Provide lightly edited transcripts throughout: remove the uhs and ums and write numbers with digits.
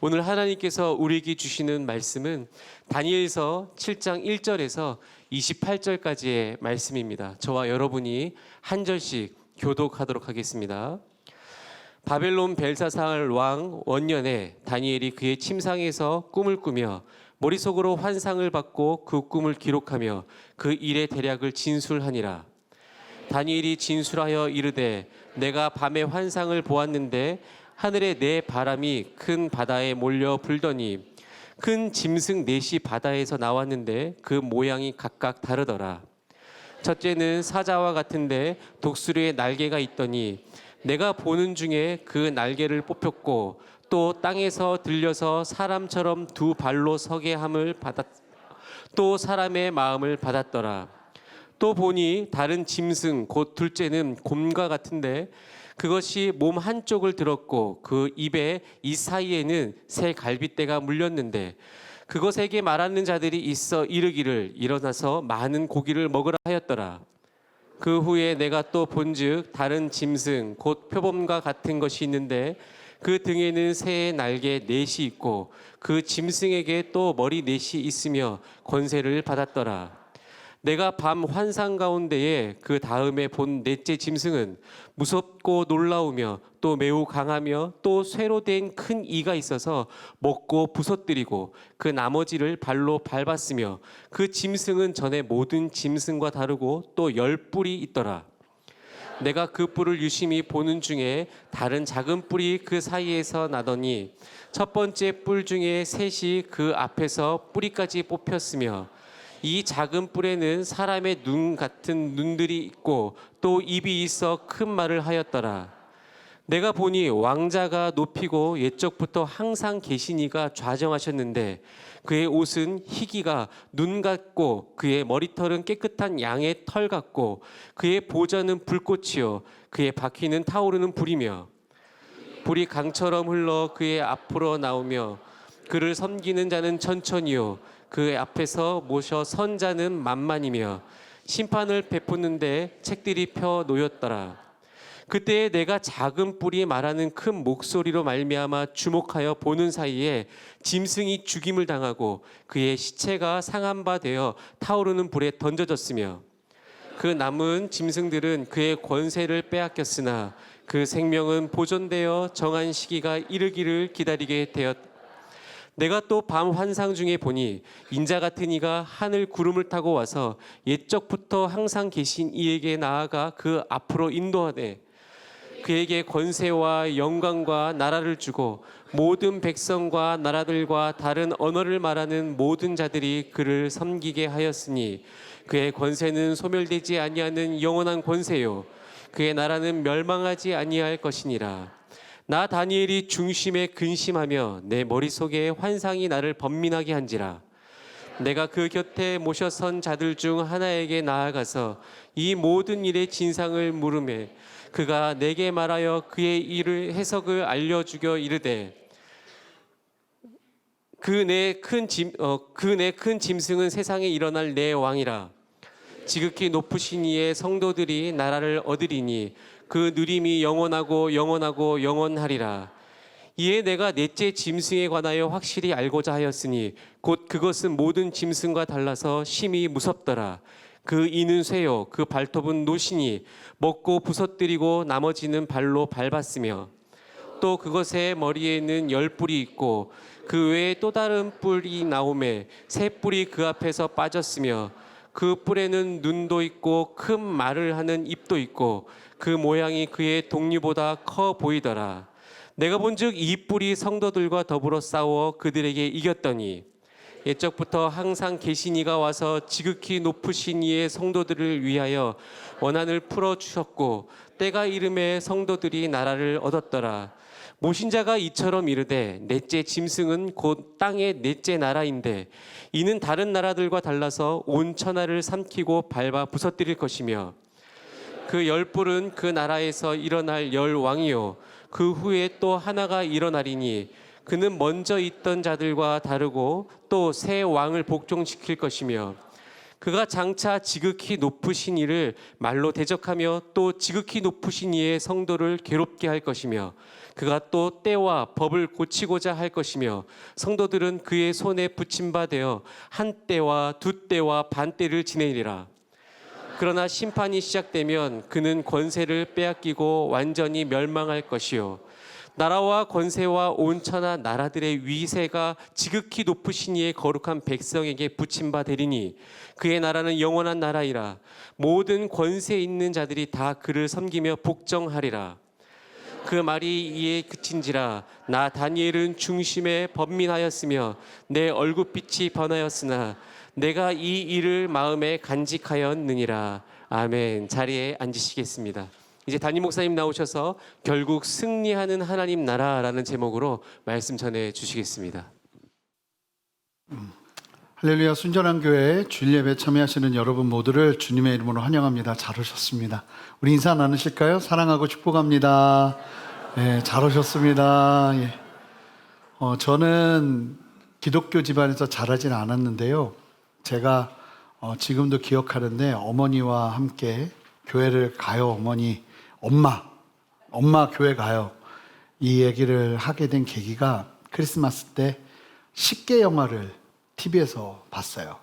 오늘 하나님께서 우리에게 주시는 말씀은 다니엘서 7장 1절에서 28절까지의 말씀입니다. 저와 여러분이 한 절씩 교독하도록 하겠습니다. 바벨론 벨사살 왕 원년에 다니엘이 그의 침상에서 꿈을 꾸며 머릿속으로 환상을 받고 그 꿈을 기록하며 그 일의 대략을 진술하니라. 다니엘이 진술하여 이르되 내가 밤에 환상을 보았는데 하늘에 네 바람이 큰 바다에 몰려 불더니 큰 짐승 넷이 바다에서 나왔는데 그 모양이 각각 다르더라. 첫째는 사자와 같은데 독수리의 날개가 있더니 내가 보는 중에 그 날개를 뽑혔고 또 땅에서 들려서 사람처럼 두 발로 서게 함을 또 사람의 마음을 받았더라. 또 보니 다른 짐승 곧 둘째는 곰과 같은데 그것이 몸 한쪽을 들었고 그 입에 이 사이에는 새 갈빗대가 물렸는데 그것에게 말하는 자들이 있어 이르기를 일어나서 많은 고기를 먹으라 하였더라. 그 후에 내가 또 본즉 다른 짐승 곧 표범과 같은 것이 있는데 그 등에는 새의 날개 넷이 있고 그 짐승에게 또 머리 넷이 있으며 권세를 받았더라. 내가 밤 환상 가운데에 그 다음에 본 넷째 짐승은 무섭고 놀라우며 또 매우 강하며 또 쇠로 된 큰 이가 있어서 먹고 부서뜨리고 그 나머지를 발로 밟았으며 그 짐승은 전에 모든 짐승과 다르고 또 10뿔이 있더라. 내가 그 뿔을 유심히 보는 중에 다른 작은 뿔이 그 사이에서 나더니 첫 번째 뿔 중에 셋이 그 앞에서 뿌리까지 뽑혔으며 이 작은 뿔에는 사람의 눈 같은 눈들이 있고 또 입이 있어 큰 말을 하였더라. 내가 보니 왕자가 높이고 옛적부터 항상 계신 이가 좌정하셨는데 그의 옷은 희기가 눈 같고 그의 머리털은 깨끗한 양의 털 같고 그의 보좌는 불꽃이요 그의 바퀴는 타오르는 불이며 불이 강처럼 흘러 그의 앞으로 나오며 그를 섬기는 자는 천천히요 그 앞에서 모셔 선 자는 만만이며 심판을 베푸는데 책들이 펴 놓였더라. 그때 내가 작은 뿔이 말하는 큰 목소리로 말미암아 주목하여 보는 사이에 짐승이 죽임을 당하고 그의 시체가 상한 바 되어 타오르는 불에 던져졌으며 그 남은 짐승들은 그의 권세를 빼앗겼으나 그 생명은 보존되어 정한 시기가 이르기를 기다리게 되었다. 내가 또 밤 환상 중에 보니 인자 같은 이가 하늘 구름을 타고 와서 옛적부터 항상 계신 이에게 나아가 그 앞으로 인도하되 그에게 권세와 영광과 나라를 주고 모든 백성과 나라들과 다른 언어를 말하는 모든 자들이 그를 섬기게 하였으니 그의 권세는 소멸되지 아니하는 영원한 권세요 그의 나라는 멸망하지 아니할 것이니라. 나 다니엘이 중심에 근심하며 내 머릿속에 환상이 나를 번민하게 한지라. 내가 그 곁에 모셔 선 자들 중 하나에게 나아가서 이 모든 일의 진상을 물으매 그가 내게 말하여 그의 일을 해석을 알려주겨 이르되 그 내 큰 짐승은 세상에 일어날 내 왕이라. 지극히 높으신 이의 성도들이 나라를 얻으리니 그 누림이 영원하고 영원하고 영원하리라. 이에 내가 넷째 짐승에 관하여 확실히 알고자 하였으니 곧 그것은 모든 짐승과 달라서 심히 무섭더라. 그 이는 쇠요 그 발톱은 노시니 먹고 부서뜨리고 나머지는 발로 밟았으며 또 그것의 머리에는 10뿔이 있고 그 외에 또 다른 뿔이 나오매 새 뿔이 그 앞에서 빠졌으며 그 뿔에는 눈도 있고 큰 말을 하는 입도 있고 그 모양이 그의 동리보다 커 보이더라. 내가 본즉 이 뿔이 성도들과 더불어 싸워 그들에게 이겼더니 옛적부터 항상 계신 이가 와서 지극히 높으신 이의 성도들을 위하여 원한을 풀어 주셨고 때가 이름에 성도들이 나라를 얻었더라. 모신자가 이처럼 이르되 넷째 짐승은 곧 땅의 넷째 나라인데 이는 다른 나라들과 달라서 온 천하를 삼키고 밟아 부서뜨릴 것이며 그 10뿔은 그 나라에서 일어날 10왕이요 그 후에 또 하나가 일어나리니 그는 먼저 있던 자들과 다르고 또 새 왕을 복종시킬 것이며 그가 장차 지극히 높으신 이를 말로 대적하며 또 지극히 높으신 이의 성도를 괴롭게 할 것이며 그가 또 때와 법을 고치고자 할 것이며 성도들은 그의 손에 붙임 바 되어 한 때와 두 때와 반 때를 지내리라. 그러나 심판이 시작되면 그는 권세를 빼앗기고 완전히 멸망할 것이요 나라와 권세와 온 천하 나라들의 위세가 지극히 높으신 이의 거룩한 백성에게 붙임 바 되리니 그의 나라는 영원한 나라이라. 모든 권세 있는 자들이 다 그를 섬기며 복종하리라. 그 말이 이에 그친지라. 나 다니엘은 중심에 번민하였으며 내 얼굴빛이 변하였으나 내가 이 일을 마음에 간직하였느니라. 아멘. 자리에 앉으시겠습니다. 이제 담임 목사님 나오셔서 결국 승리하는 하나님 나라라는 제목으로 말씀 전해 주시겠습니다. 할렐루야. 순전한 교회 주일 예배 참여하시는 여러분 모두를 주님의 이름으로 환영합니다. 잘 오셨습니다. 우리 인사 나누실까요? 사랑하고 축복합니다. 네, 잘 오셨습니다. 예. 저는 기독교 집안에서 자라진 않았는데요. 제가 지금도 기억하는데 어머니와 함께 교회를 가요. 엄마 교회 가요. 이 얘기를 하게 된 계기가 크리스마스 때 10개 영화를 TV에서 봤어요.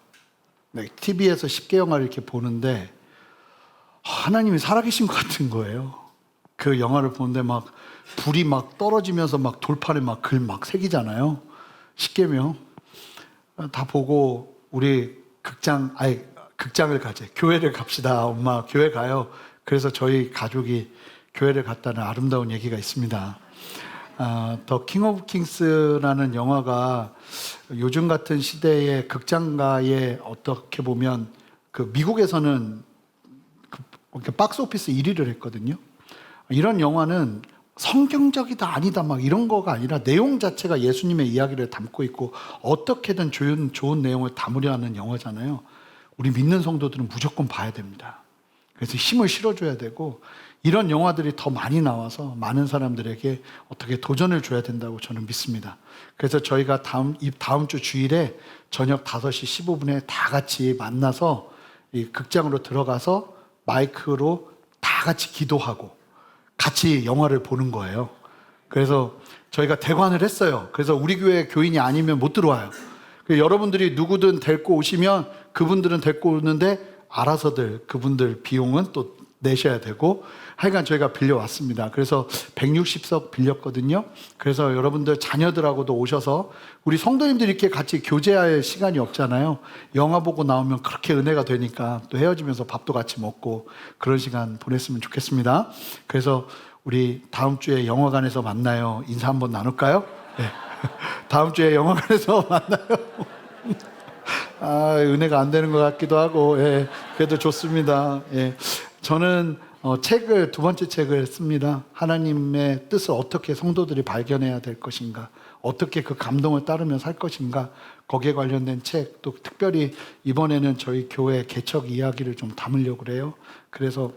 네, TV에서 10개 영화를 이렇게 보는데 하나님이 살아계신 것 같은 거예요. 그 영화를 보는데 막 불이 막 떨어지면서 막 돌판에 막 글 막 새기잖아요. 10개명 다 보고 우리 극장을 가재. 교회를 갑시다. 엄마 교회 가요. 그래서 저희 가족이 교회를 갔다는 아름다운 얘기가 있습니다. 더 킹 오브 킹스라는 영화가 요즘 같은 시대의 극장가에 어떻게 보면 그 미국에서는 박스 오피스 1위를 했거든요. 이런 영화는 성경적이다 아니다 막 이런 거가 아니라 내용 자체가 예수님의 이야기를 담고 있고 어떻게든 좋은 내용을 담으려 하는 영화잖아요. 우리 믿는 성도들은 무조건 봐야 됩니다. 그래서 힘을 실어줘야 되고 이런 영화들이 더 많이 나와서 많은 사람들에게 어떻게 도전을 줘야 된다고 저는 믿습니다. 그래서 저희가 다음 주 주일에 저녁 5시 15분에 다 같이 만나서 이 극장으로 들어가서 마이크로 다 같이 기도하고 같이 영화를 보는 거예요. 그래서 저희가 대관을 했어요. 그래서 우리 교회 교인이 아니면 못 들어와요. 여러분들이 누구든 데리고 오시면 그분들은 데리고 오는데 알아서들 그분들 비용은 또 내셔야 되고 하여간 저희가 빌려왔습니다. 그래서 160석 빌렸거든요. 그래서 여러분들 자녀들하고도 오셔서 우리 성도님들이 이렇게 같이 교제할 시간이 없잖아요. 영화 보고 나오면 그렇게 은혜가 되니까 또 헤어지면서 밥도 같이 먹고 그런 시간 보냈으면 좋겠습니다. 그래서 우리 다음 주에 영화관에서 만나요. 인사 한번 나눌까요? 네. 다음 주에 영화관에서 만나요. 은혜가 안 되는 것 같기도 하고, 예, 그래도 좋습니다. 예. 저는 두 번째 책을 씁니다. 하나님의 뜻을 어떻게 성도들이 발견해야 될 것인가, 어떻게 그 감동을 따르며 살 것인가, 거기에 관련된 책, 또 특별히 이번에는 저희 교회 개척 이야기를 좀 담으려고 그래요. 그래서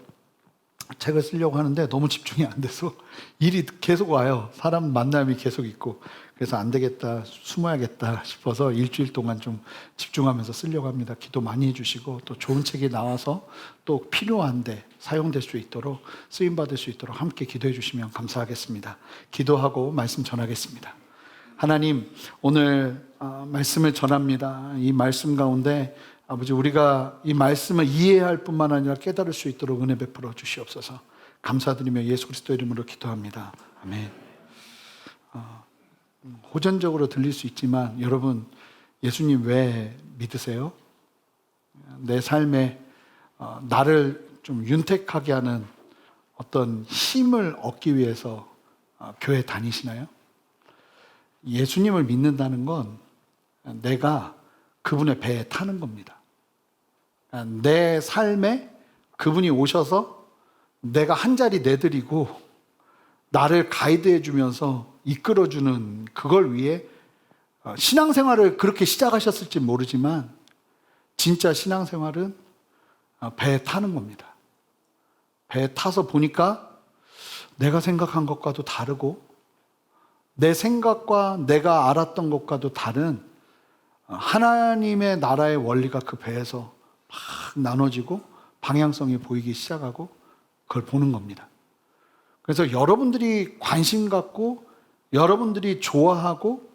책을 쓰려고 하는데 너무 집중이 안 돼서 일이 계속 와요. 사람 만남이 계속 있고. 그래서 안 되겠다, 숨어야겠다 싶어서 일주일 동안 좀 집중하면서 쓰려고 합니다. 기도 많이 해주시고 또 좋은 책이 나와서 또 필요한데 사용될 수 있도록 쓰임받을 수 있도록 함께 기도해 주시면 감사하겠습니다. 기도하고 말씀 전하겠습니다. 하나님, 오늘 말씀을 전합니다. 이 말씀 가운데 아버지, 우리가 이 말씀을 이해할 뿐만 아니라 깨달을 수 있도록 은혜 베풀어 주시옵소서. 감사드리며 예수 그리스도 이름으로 기도합니다. 아멘. 호전적으로 들릴 수 있지만 여러분, 예수님 왜 믿으세요? 내 삶에 나를 좀 윤택하게 하는 어떤 힘을 얻기 위해서 교회 다니시나요? 예수님을 믿는다는 건 내가 그분의 배에 타는 겁니다. 내 삶에 그분이 오셔서 내가 한 자리 내드리고 나를 가이드해 주면서 이끌어주는 그걸 위해 신앙생활을 그렇게 시작하셨을지 모르지만 진짜 신앙생활은 배에 타는 겁니다. 배에 타서 보니까 내가 생각한 것과도 다르고 내 생각과 내가 알았던 것과도 다른 하나님의 나라의 원리가 그 배에서 막 나눠지고 방향성이 보이기 시작하고 그걸 보는 겁니다. 그래서 여러분들이 관심 갖고 여러분들이 좋아하고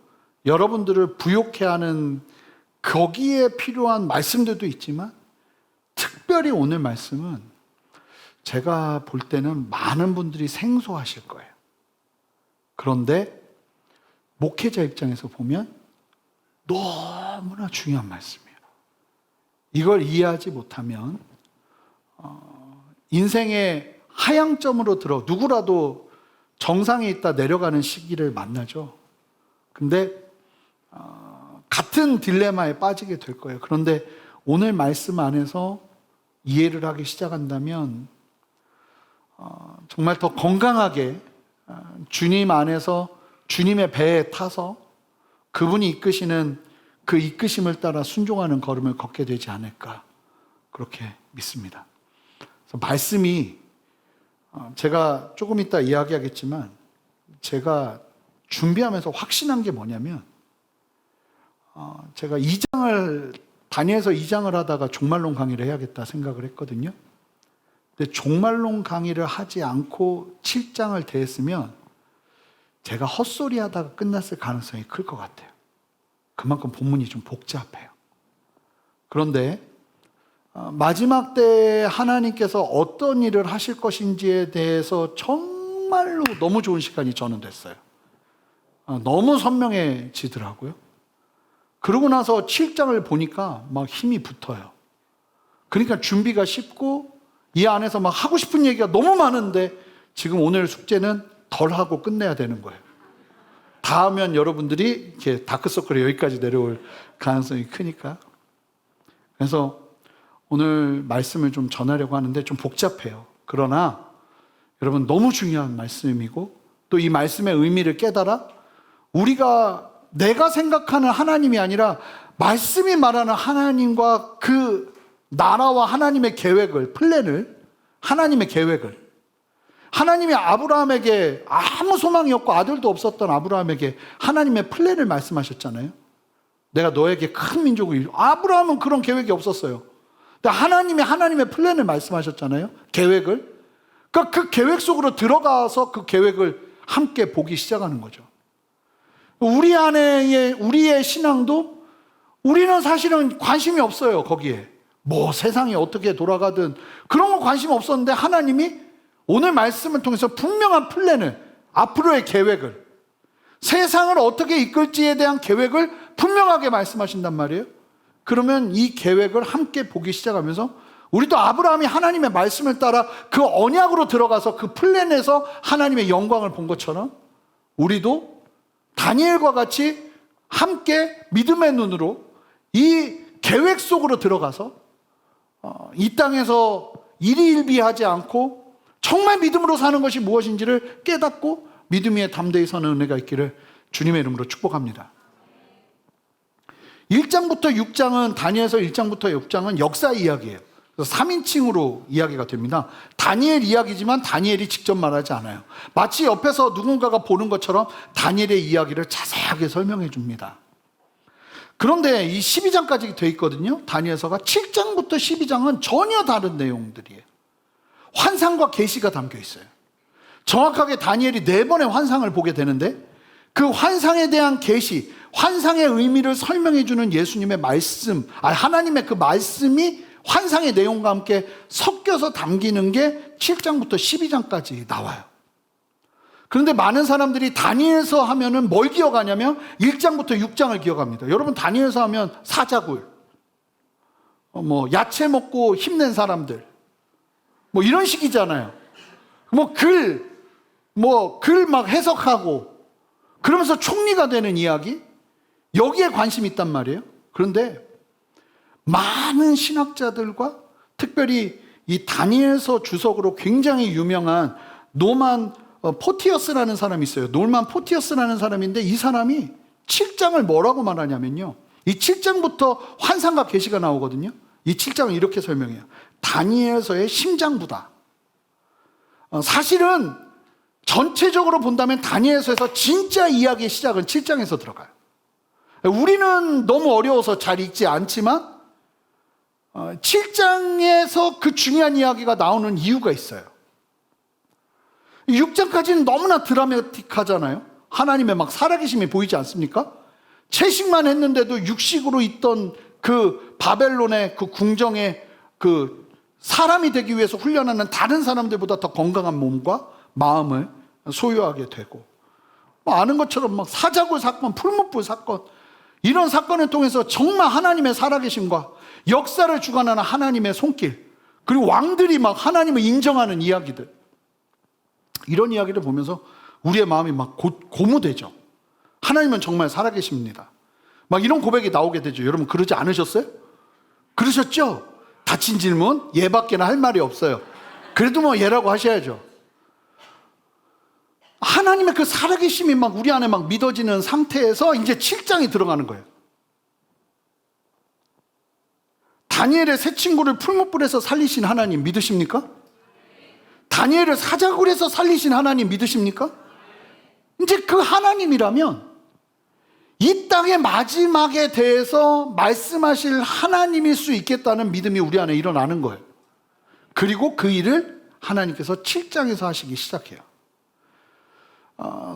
여러분들을 부욕해 하는 거기에 필요한 말씀들도 있지만 특별히 오늘 말씀은 제가 볼 때는 많은 분들이 생소하실 거예요. 그런데 목회자 입장에서 보면 너무나 중요한 말씀이에요. 이걸 이해하지 못하면 인생의 하향점으로 누구라도 정상에 있다 내려가는 시기를 만나죠. 근데 같은 딜레마에 빠지게 될 거예요. 그런데 오늘 말씀 안에서 이해를 하기 시작한다면 정말 더 건강하게 주님 안에서 주님의 배에 타서 그분이 이끄시는 그 이끄심을 따라 순종하는 걸음을 걷게 되지 않을까 그렇게 믿습니다. 그래서 말씀이 제가 조금 이따 이야기하겠지만 제가 준비하면서 확신한 게 뭐냐면 제가 다니엘서 2장을 하다가 종말론 강의를 해야겠다 생각을 했거든요. 근데 종말론 강의를 하지 않고 7장을 대했으면 제가 헛소리 하다가 끝났을 가능성이 클 것 같아요. 그만큼 본문이 좀 복잡해요. 그런데 마지막 때 하나님께서 어떤 일을 하실 것인지에 대해서 정말로 너무 좋은 시간이 저는 됐어요. 너무 선명해지더라고요. 그러고 나서 7장을 보니까 막 힘이 붙어요. 그러니까 준비가 쉽고 이 안에서 막 하고 싶은 얘기가 너무 많은데 지금 오늘 숙제는 덜 하고 끝내야 되는 거예요. 다 하면 여러분들이 이렇게 다크서클이 여기까지 내려올 가능성이 크니까. 그래서 오늘 말씀을 좀 전하려고 하는데 좀 복잡해요. 그러나 여러분 너무 중요한 말씀이고 또 이 말씀의 의미를 깨달아 내가 생각하는 하나님이 아니라 말씀이 말하는 하나님과 그 나라와 하나님의 계획을, 플랜을, 하나님의 계획을, 하나님이 아브라함에게 아무 소망이 없고 아들도 없었던 아브라함에게 하나님의 플랜을 말씀하셨잖아요. 내가 너에게 큰 민족을 아브라함은 그런 계획이 없었어요. 근데 하나님의 플랜을 말씀하셨잖아요. 계획을. 그러니까 그 계획 속으로 들어가서 그 계획을 함께 보기 시작하는 거죠. 우리의 신앙도 우리는 사실은 관심이 없어요. 거기에 뭐 세상이 어떻게 돌아가든 그런 거 관심 없었는데 하나님이 오늘 말씀을 통해서 분명한 플랜을, 앞으로의 계획을, 세상을 어떻게 이끌지에 대한 계획을 분명하게 말씀하신단 말이에요. 그러면 이 계획을 함께 보기 시작하면서 우리도 아브라함이 하나님의 말씀을 따라 그 언약으로 들어가서 그 플랜에서 하나님의 영광을 본 것처럼 우리도 다니엘과 같이 함께 믿음의 눈으로 이 계획 속으로 들어가서 이 땅에서 일희일비하지 않고 정말 믿음으로 사는 것이 무엇인지를 깨닫고 믿음 위에 담대히 서는 은혜가 있기를 주님의 이름으로 축복합니다. 1장부터 6장은 다니엘서 1장부터 6장은 역사 이야기예요. 그래서 3인칭으로 이야기가 됩니다. 다니엘 이야기지만 다니엘이 직접 말하지 않아요. 마치 옆에서 누군가가 보는 것처럼 다니엘의 이야기를 자세하게 설명해 줍니다. 그런데 이 12장까지 돼 있거든요. 다니엘서가 7장부터 12장은 전혀 다른 내용들이에요. 환상과 계시가 담겨 있어요. 정확하게 다니엘이 4번의 환상을 보게 되는데 그 환상에 대한 계시, 환상의 의미를 설명해 주는 예수님의 말씀, 하나님의 그 말씀이 환상의 내용과 함께 섞여서 담기는 게 7장부터 12장까지 나와요. 그런데 많은 사람들이 다니엘서 하면은 뭘 기억하냐면 1장부터 6장을 기억합니다. 여러분 다니엘서 하면 사자굴, 야채 먹고 힘낸 사람들, 이런 식이잖아요. 글 막 해석하고 그러면서 총리가 되는 이야기, 여기에 관심이 있단 말이에요. 그런데 많은 신학자들과 특별히 이 다니엘서 주석으로 굉장히 유명한 노만 포티어스라는 사람이 있어요. 놀만 포티어스라는 사람인데 이 사람이 7장을 뭐라고 말하냐면요. 이 7장부터 환상과 계시가 나오거든요. 이 7장을 이렇게 설명해요. 다니엘서의 심장부다. 사실은 전체적으로 본다면 다니엘서에서 진짜 이야기의 시작은 7장에서 들어가요. 우리는 너무 어려워서 잘 읽지 않지만 7장에서 그 중요한 이야기가 나오는 이유가 있어요. 6장까지는 너무나 드라마틱하잖아요. 하나님의 막 살아계심이 보이지 않습니까? 채식만 했는데도 육식으로 있던 그 바벨론의 그 궁정의 그 사람이 되기 위해서 훈련하는 다른 사람들보다 더 건강한 몸과 마음을 소유하게 되고, 아는 것처럼 막 사자굴 사건, 풀무불 사건, 이런 사건을 통해서 정말 하나님의 살아계심과 역사를 주관하는 하나님의 손길, 그리고 왕들이 막 하나님을 인정하는 이야기들, 이런 이야기를 보면서 우리의 마음이 막 고무되죠. 하나님은 정말 살아계십니다. 막 이런 고백이 나오게 되죠. 여러분 그러지 않으셨어요? 그러셨죠? 닫힌 질문, 예밖에는 할 말이 없어요. 그래도 뭐 예라고 하셔야죠. 하나님의 그 살아계심이 막 우리 안에 막 믿어지는 상태에서 이제 7장이 들어가는 거예요. 다니엘의 세 친구를 풀무불에서 살리신 하나님 믿으십니까? 다니엘을 사자굴에서 살리신 하나님 믿으십니까? 이제 그 하나님이라면 이 땅의 마지막에 대해서 말씀하실 하나님일 수 있겠다는 믿음이 우리 안에 일어나는 거예요. 그리고 그 일을 하나님께서 7장에서 하시기 시작해요.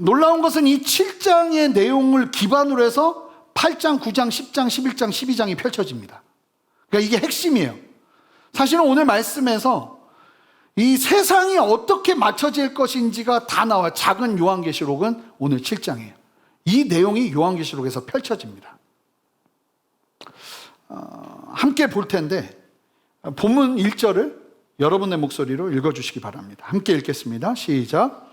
놀라운 것은 이 7장의 내용을 기반으로 해서 8장, 9장, 10장, 11장, 12장이 펼쳐집니다. 그러니까 이게 핵심이에요. 사실은 오늘 말씀에서 이 세상이 어떻게 맞춰질 것인지가 다 나와요. 작은 요한계시록은 오늘 7장이에요. 이 내용이 요한계시록에서 펼쳐집니다. 함께 볼 텐데 본문 1절을 여러분의 목소리로 읽어주시기 바랍니다. 함께 읽겠습니다. 시작.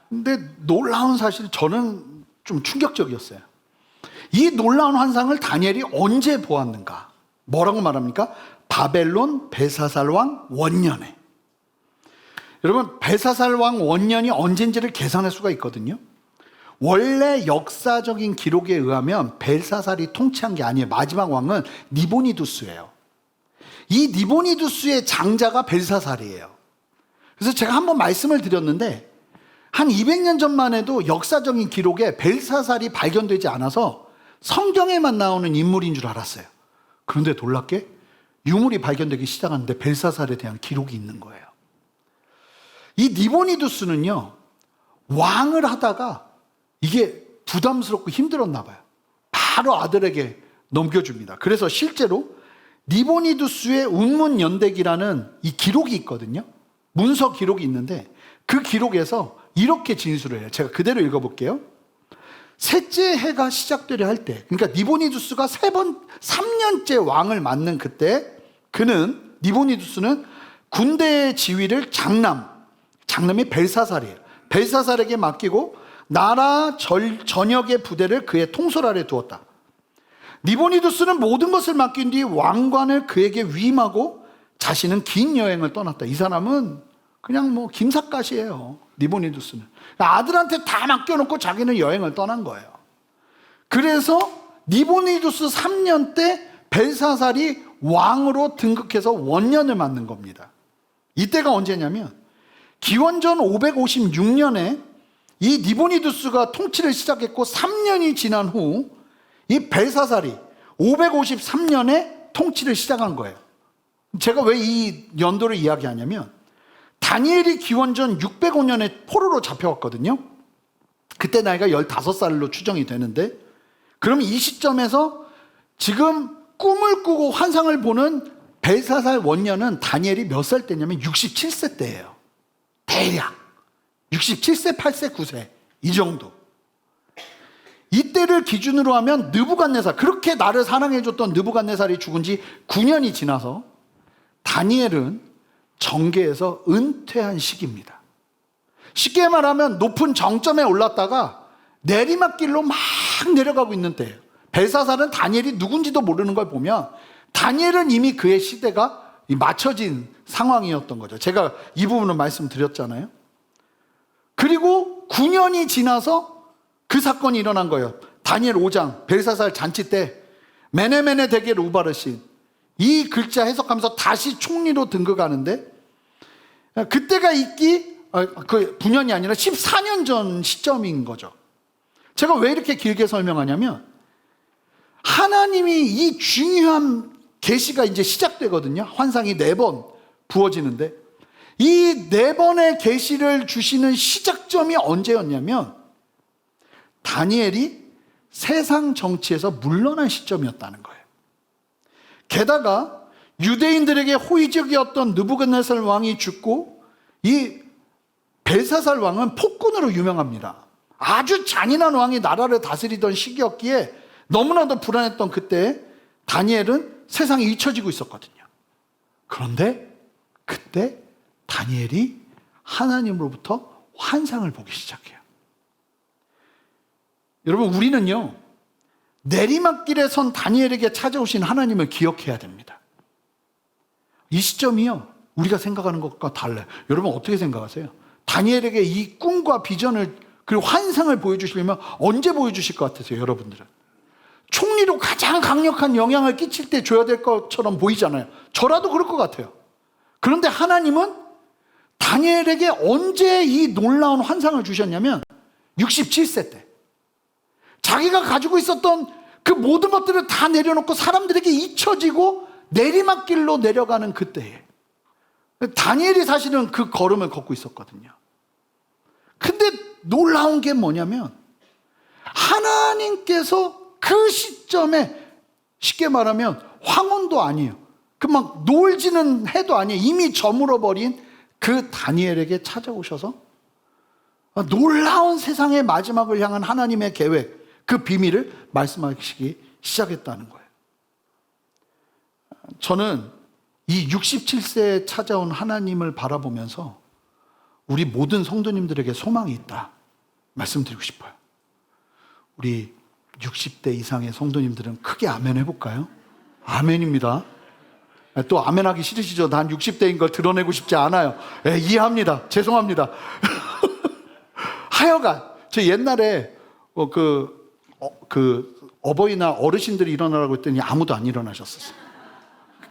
근데 놀라운 사실, 저는 좀 충격적이었어요. 이 놀라운 환상을 다니엘이 언제 보았는가? 뭐라고 말합니까? 바벨론 벨사살 왕 원년에. 여러분, 벨사살 왕 원년이 언젠지를 계산할 수가 있거든요. 원래 역사적인 기록에 의하면 벨사살이 통치한 게 아니에요. 마지막 왕은 니보니두스예요. 이 니보니두스의 장자가 벨사살이에요. 그래서 제가 한번 말씀을 드렸는데 한 200년 전만 해도 역사적인 기록에 벨사살이 발견되지 않아서 성경에만 나오는 인물인 줄 알았어요. 그런데 놀랍게 유물이 발견되기 시작하는데 벨사살에 대한 기록이 있는 거예요. 이 니보니두스는요, 왕을 하다가 이게 부담스럽고 힘들었나 봐요. 바로 아들에게 넘겨줍니다. 그래서 실제로 니보니두스의 운문연대기라는 이 기록이 있거든요. 문서 기록이 있는데 그 기록에서 이렇게 진술을 해요. 제가 그대로 읽어볼게요. 셋째 해가 시작되려 할 때, 그러니까 니보니두스가 3년째 왕을 맡는 그때, 니보니두스는 군대의 지휘를 장남이 벨사살이에요. 벨사살에게 맡기고 나라 전역의 부대를 그의 통솔 아래 두었다. 니보니두스는 모든 것을 맡긴 뒤 왕관을 그에게 위임하고 자신은 긴 여행을 떠났다. 이 사람은 그냥 뭐 김삿갓이에요. 니보니두스는 아들한테 다 맡겨놓고 자기는 여행을 떠난 거예요. 그래서 니보니두스 3년 때 벨사살이 왕으로 등극해서 원년을 맞는 겁니다. 이때가 언제냐면 기원전 556년에 이 니보니두스가 통치를 시작했고 3년이 지난 후 이 벨사살이 553년에 통치를 시작한 거예요. 제가 왜 이 연도를 이야기하냐면 다니엘이 기원전 605년에 포로로 잡혀왔거든요. 그때 나이가 15살로 추정이 되는데, 그럼 이 시점에서 지금 꿈을 꾸고 환상을 보는 벨사살 원년은 다니엘이 몇 살 때냐면 67세 때예요. 대략 67세, 8세, 9세 이 정도. 이때를 기준으로 하면 느부갓네살, 그렇게 나를 사랑해줬던 느부갓네살이 죽은 지 9년이 지나서 다니엘은 정계에서 은퇴한 시기입니다. 쉽게 말하면 높은 정점에 올랐다가 내리막길로 막 내려가고 있는 때예요. 벨사살은 다니엘이 누군지도 모르는 걸 보면 다니엘은 이미 그의 시대가 맞춰진 상황이었던 거죠. 제가 이 부분을 말씀드렸잖아요. 그리고 9년이 지나서 그 사건이 일어난 거예요. 다니엘 5장 벨사살 잔치 때 메네메네 데겔 우바르신, 이 글자 해석하면서 다시 총리로 등극하는데 그때가 있기 그 9년이 아니라 14년 전 시점인 거죠. 제가 왜 이렇게 길게 설명하냐면 하나님이 이 중요한 계시가 이제 시작되거든요. 환상이 4번 부어지는데 이 4번의 계시를 주시는 시작점이 언제였냐면 다니엘이 세상 정치에서 물러난 시점이었다는 거예요. 게다가 유대인들에게 호의적이었던 느부갓네살 왕이 죽고 이 벨사살 왕은 폭군으로 유명합니다. 아주 잔인한 왕이 나라를 다스리던 시기였기에 너무나도 불안했던 그때 다니엘은 세상에 잊혀지고 있었거든요. 그런데 그때 다니엘이 하나님으로부터 환상을 보기 시작해요. 여러분, 우리는요 내리막길에 선 다니엘에게 찾아오신 하나님을 기억해야 됩니다. 이 시점이요 우리가 생각하는 것과 달라요. 여러분 어떻게 생각하세요? 다니엘에게 이 꿈과 비전을 그리고 환상을 보여주시려면 언제 보여주실 것 같으세요? 여러분들은 총리로 가장 강력한 영향을 끼칠 때 줘야 될 것처럼 보이잖아요. 저라도 그럴 것 같아요. 그런데 하나님은 다니엘에게 언제 이 놀라운 환상을 주셨냐면 67세 때 자기가 가지고 있었던 그 모든 것들을 다 내려놓고 사람들에게 잊혀지고 내리막길로 내려가는 그때에 다니엘이 사실은 그 걸음을 걷고 있었거든요. 근데 놀라운 게 뭐냐면 하나님께서 그 시점에 쉽게 말하면 황혼도 아니에요. 그 막 노을지는 해도 아니에요. 이미 저물어 버린 그 다니엘에게 찾아오셔서 놀라운 세상의 마지막을 향한 하나님의 계획, 그 비밀을 말씀하시기 시작했다는 거예요. 저는 이 67세에 찾아온 하나님을 바라보면서 우리 모든 성도님들에게 소망이 있다 말씀드리고 싶어요. 우리 60대 이상의 성도님들은 크게 아멘 해볼까요? 아멘입니다. 또 아멘하기 싫으시죠? 난 60대인 걸 드러내고 싶지 않아요. 네, 이해합니다. 죄송합니다. 하여간 저 옛날에 어버이날 어르신들이 일어나라고 했더니 아무도 안 일어나셨었어요.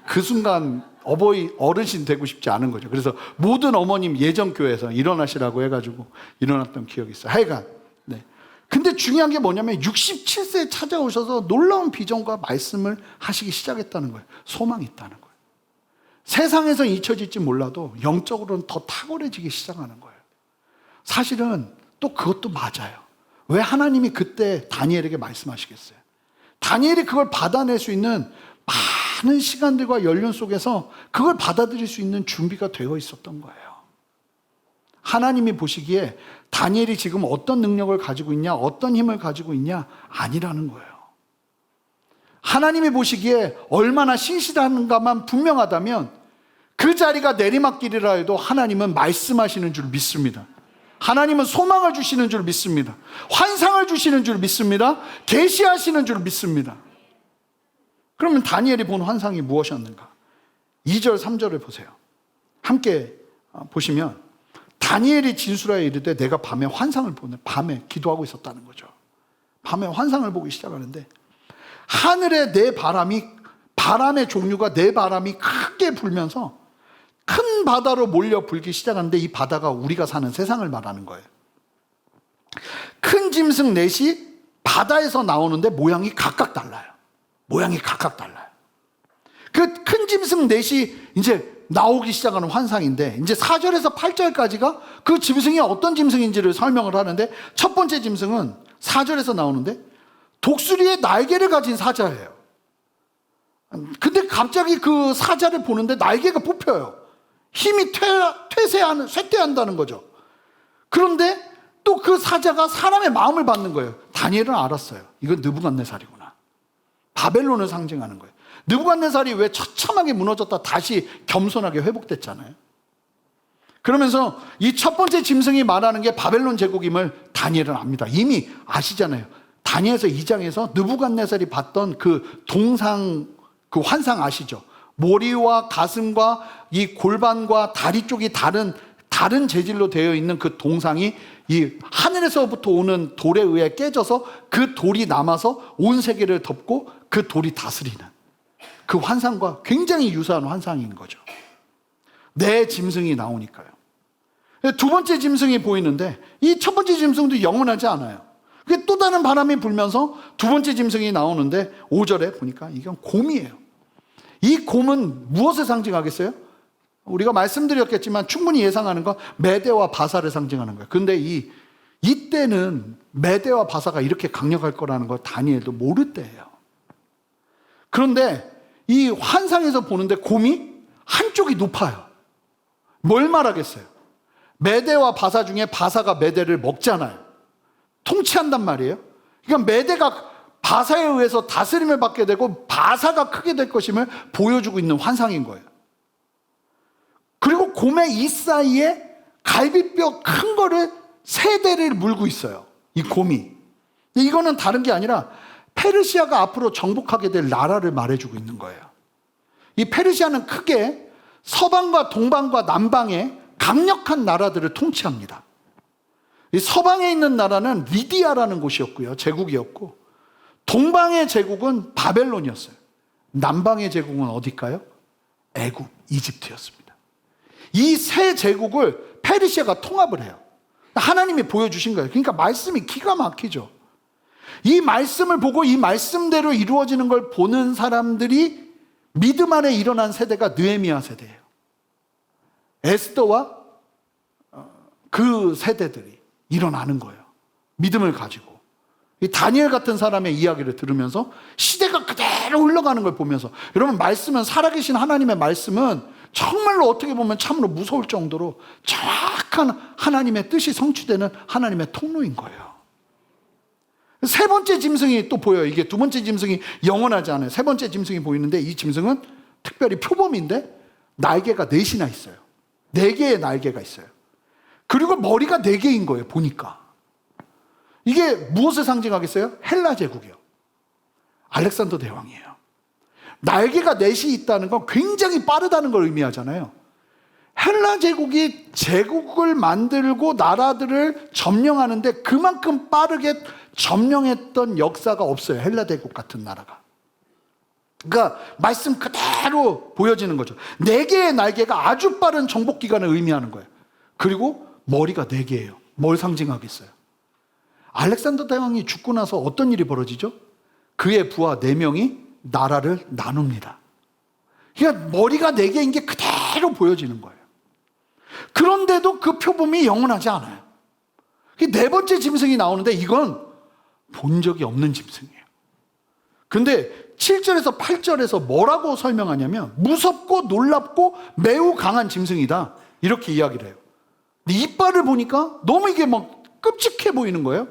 그 순간 어르신 되고 싶지 않은 거죠. 그래서 모든 어머님 예전교회에서 일어나시라고 해가지고 일어났던 기억이 있어요. 하여간 네. 근데 중요한 게 뭐냐면 67세에 찾아오셔서 놀라운 비전과 말씀을 하시기 시작했다는 거예요. 소망이 있다는 거예요. 세상에서 잊혀질지 몰라도 영적으로는 더 탁월해지기 시작하는 거예요. 사실은 또 그것도 맞아요. 왜 하나님이 그때 다니엘에게 말씀하시겠어요? 다니엘이 그걸 받아낼 수 있는 많은 시간들과 연륜 속에서 그걸 받아들일 수 있는 준비가 되어 있었던 거예요. 하나님이 보시기에 다니엘이 지금 어떤 능력을 가지고 있냐, 어떤 힘을 가지고 있냐 아니라는 거예요. 하나님이 보시기에 얼마나 신실한가만 분명하다면 그 자리가 내리막길이라 해도 하나님은 말씀하시는 줄 믿습니다. 하나님은 소망을 주시는 줄 믿습니다. 환상을 주시는 줄 믿습니다. 계시하시는 줄 믿습니다. 그러면 다니엘이 본 환상이 무엇이었는가? 2절 3절을 보세요. 함께 보시면 다니엘이 진술하여 이르되 내가 밤에 환상을 보네. 밤에 기도하고 있었다는 거죠. 밤에 환상을 보기 시작하는데 하늘에 바람의 종류가 네 바람이 크게 불면서 큰 바다로 몰려 불기 시작하는데 이 바다가 우리가 사는 세상을 말하는 거예요. 큰 짐승 넷이 바다에서 나오는데 모양이 각각 달라요. 그 큰 짐승 넷이 이제 나오기 시작하는 환상인데 이제 4절에서 8절까지가 그 짐승이 어떤 짐승인지를 설명을 하는데 첫 번째 짐승은 4절에서 나오는데 독수리의 날개를 가진 사자예요. 근데 갑자기 그 사자를 보는데 날개가 뽑혀요. 힘이 쇠퇴한다는 거죠. 그런데 또 그 사자가 사람의 마음을 받는 거예요. 다니엘은 알았어요. 이건 느부갓네살이구나. 바벨론을 상징하는 거예요. 느부갓네살이 왜 처참하게 무너졌다 다시 겸손하게 회복됐잖아요. 그러면서 이 첫 번째 짐승이 말하는 게 바벨론 제국임을 다니엘은 압니다. 이미 아시잖아요. 다니엘서 2장에서 느부갓네살이 봤던 그 동상, 그 환상 아시죠? 머리와 가슴과 이 골반과 다리 쪽이 다른 재질로 되어 있는 그 동상이 이 하늘에서부터 오는 돌에 의해 깨져서 그 돌이 남아서 온 세계를 덮고 그 돌이 다스리는 그 환상과 굉장히 유사한 환상인 거죠. 내 짐승이 나오니까요. 두 번째 짐승이 보이는데 이 첫 번째 짐승도 영원하지 않아요. 그게 또 다른 바람이 불면서 두 번째 짐승이 나오는데 5절에 보니까 이건 곰이에요. 이 곰은 무엇을 상징하겠어요? 우리가 말씀드렸겠지만 충분히 예상하는 건 메대와 바사를 상징하는 거예요. 근데 이때는 메대와 바사가 이렇게 강력할 거라는 걸 다니엘도 모를 때예요. 그런데 이 환상에서 보는데 곰이 한쪽이 높아요. 뭘 말하겠어요? 메대와 바사 중에 바사가 메대를 먹잖아요. 통치한단 말이에요. 그러니까 메대가 바사에 의해서 다스림을 받게 되고 바사가 크게 될 것임을 보여주고 있는 환상인 거예요. 그리고 곰의 이 사이에 갈비뼈 큰 거를 세 대를 물고 있어요. 이 곰이. 이거는 다른 게 아니라 페르시아가 앞으로 정복하게 될 나라를 말해주고 있는 거예요. 이 페르시아는 크게 서방과 동방과 남방의 강력한 나라들을 통치합니다. 이 서방에 있는 나라는 리디아라는 곳이었고요. 제국이었고, 동방의 제국은 바벨론이었어요. 남방의 제국은 어딜까요? 애굽, 이집트였습니다. 이 세 제국을 페르시아가 통합을 해요. 하나님이 보여주신 거예요. 그러니까 말씀이 기가 막히죠. 이 말씀을 보고 이 말씀대로 이루어지는 걸 보는 사람들이 믿음 안에 일어난 세대가 느헤미야 세대예요. 에스더와 그 세대들이 일어나는 거예요. 믿음을 가지고. 이 다니엘 같은 사람의 이야기를 들으면서 시대가 그대로 흘러가는 걸 보면서, 여러분, 말씀은, 살아계신 하나님의 말씀은 정말로 어떻게 보면 참으로 무서울 정도로 정확한 하나님의 뜻이 성취되는 하나님의 통로인 거예요. 세 번째 짐승이 또 보여요. 이게 두 번째 짐승이 영원하지 않아요. 세 번째 짐승이 보이는데 이 짐승은 특별히 표범인데 날개가 넷이나 있어요. 4개의 날개가 있어요. 그리고 머리가 4개인 거예요. 보니까 이게 무엇을 상징하겠어요? 헬라 제국이요. 알렉산더 대왕이에요. 날개가 4이 있다는 건 굉장히 빠르다는 걸 의미하잖아요. 헬라 제국이 제국을 만들고 나라들을 점령하는데 그만큼 빠르게 점령했던 역사가 없어요. 헬라 제국 같은 나라가. 그러니까 말씀 그대로 보여지는 거죠. 4개의 날개가 아주 빠른 정복 기간을 의미하는 거예요. 그리고 머리가 4개예요. 뭘 상징하겠어요? 알렉산더 대왕이 죽고 나서 어떤 일이 벌어지죠? 그의 부하 4명이 나라를 나눕니다. 그러니까 머리가 4개인 게 그대로 보여지는 거예요. 그런데도 그 표범이 영원하지 않아요. 네 번째 짐승이 나오는데 이건 본 적이 없는 짐승이에요. 근데 7절에서 8절에서 뭐라고 설명하냐면 무섭고 놀랍고 매우 강한 짐승이다, 이렇게 이야기를 해요. 근데 이빨을 보니까 너무 이게 막 끔찍해 보이는 거예요.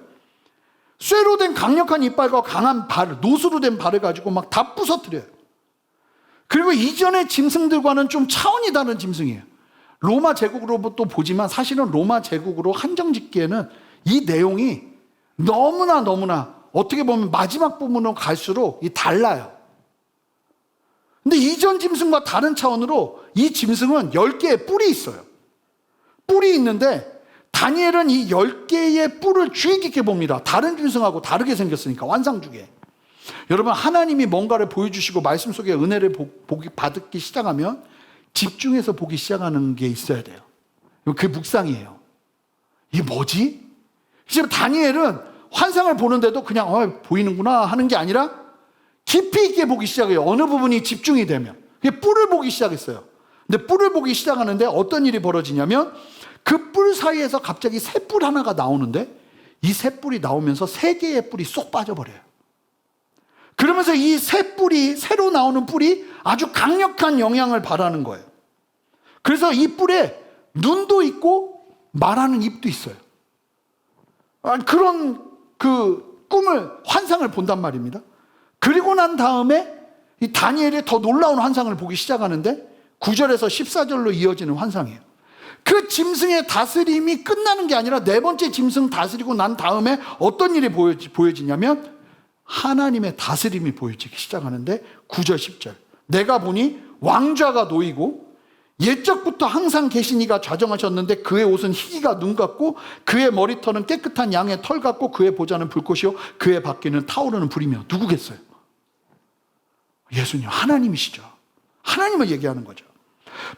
쇠로 된 강력한 이빨과 강한 발, 노수로 된 발을 가지고 막 다 부서뜨려요. 그리고 이전의 짐승들과는 좀 차원이 다른 짐승이에요. 로마 제국으로부터 보지만 사실은 로마 제국으로 한정짓기에는 이 내용이 너무나 어떻게 보면 마지막 부분으로 갈수록 달라요. 근데 이전 짐승과 다른 차원으로 이 짐승은 10개의 뿔이 있어요. 뿔이 있는데 다니엘은 이 10개의 뿔을 주의 깊게 봅니다. 다른 짐승하고 다르게 생겼으니까, 환상 중에. 여러분, 하나님이 뭔가를 보여주시고 말씀 속에 은혜를 받기 시작하면 집중해서 보기 시작하는 게 있어야 돼요. 그게 묵상이에요. 이게 뭐지? 지금 다니엘은 환상을 보는데도 그냥 보이는구나 하는 게 아니라 깊이 있게 보기 시작해요. 어느 부분이 집중이 되면. 뿔을 보기 시작했어요. 근데 뿔을 보기 시작하는데 어떤 일이 벌어지냐면 그 뿔 사이에서 갑자기 새뿔 하나가 나오는데 이 새뿔이 나오면서 3개의 뿔이 쏙 빠져버려요. 그러면서 이 새로 나오는 뿔이 아주 강력한 영향을 발하는 거예요. 그래서 이 뿔에 눈도 있고 말하는 입도 있어요. 그런 환상을 본단 말입니다. 그리고 난 다음에 이 다니엘이 더 놀라운 환상을 보기 시작하는데 9절에서 14절로 이어지는 환상이에요. 그 짐승의 다스림이 끝나는 게 아니라 4번째 짐승 다스리고 난 다음에 어떤 일이 보여지냐면 하나님의 다스림이 보여지기 시작하는데 9절 10절, 내가 보니 왕좌가 놓이고 옛적부터 항상 계신 이가 좌정하셨는데 그의 옷은 희기가 눈 같고 그의 머리털은 깨끗한 양의 털 같고 그의 보좌는 불꽃이요 그의 바퀴는 타오르는 불이며. 누구겠어요? 예수님, 하나님이시죠. 하나님을 얘기하는 거죠.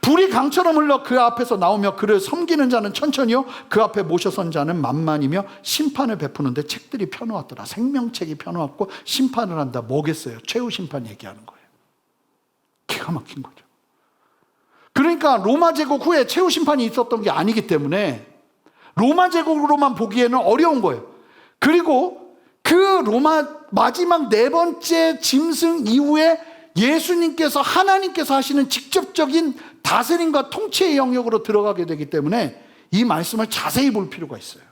불이 강처럼 흘러 그 앞에서 나오며 그를 섬기는 자는 천천히요 그 앞에 모셔선 자는 만만이며 심판을 베푸는데 책들이 펴놓았더라. 생명책이 펴놓았고 심판을 한다. 뭐겠어요? 최후 심판 얘기하는 거예요. 기가 막힌 거죠. 그러니까 로마 제국 후에 최후 심판이 있었던 게 아니기 때문에 로마 제국으로만 보기에는 어려운 거예요. 그리고 그 로마 마지막 네 번째 짐승 이후에 예수님께서 하나님께서 하시는 직접적인 다스림과 통치의 영역으로 들어가게 되기 때문에 이 말씀을 자세히 볼 필요가 있어요.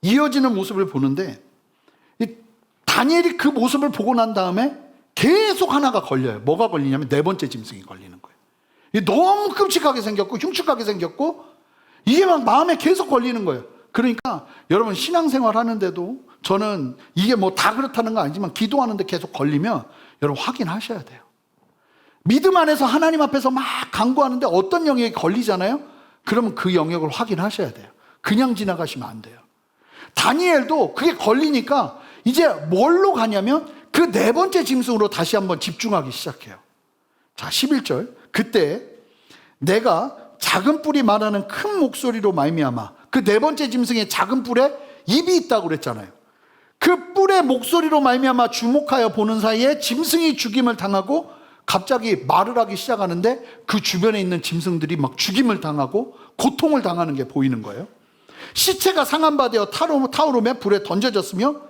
이어지는 모습을 보는데 다니엘이 그 모습을 보고 난 다음에 계속 하나가 걸려요. 뭐가 걸리냐면 네 번째 짐승이 걸리는 거예요. 이게 너무 끔찍하게 생겼고 흉측하게 생겼고 이게 막 마음에 계속 걸리는 거예요. 그러니까 여러분 신앙생활 하는데도 저는 이게 뭐 다 그렇다는 건 아니지만 기도하는데 계속 걸리면 여러분 확인하셔야 돼요. 믿음 안에서 하나님 앞에서 막 간구하는데 어떤 영역이 걸리잖아요. 그러면 그 영역을 확인하셔야 돼요. 그냥 지나가시면 안 돼요. 다니엘도 그게 걸리니까 이제 뭘로 가냐면 그 네 번째 짐승으로 다시 한번 집중하기 시작해요. 자, 11절. 그때 내가 작은 뿔이 말하는 큰 목소리로 말미암아, 그 네 번째 짐승의 작은 뿔에 입이 있다고 그랬잖아요. 그 뿔의 목소리로 말미암아 주목하여 보는 사이에 짐승이 죽임을 당하고 갑자기 말을 하기 시작하는데 그 주변에 있는 짐승들이 막 죽임을 당하고 고통을 당하는 게 보이는 거예요. 시체가 상한 바 되어 타오르며 불에 던져졌으며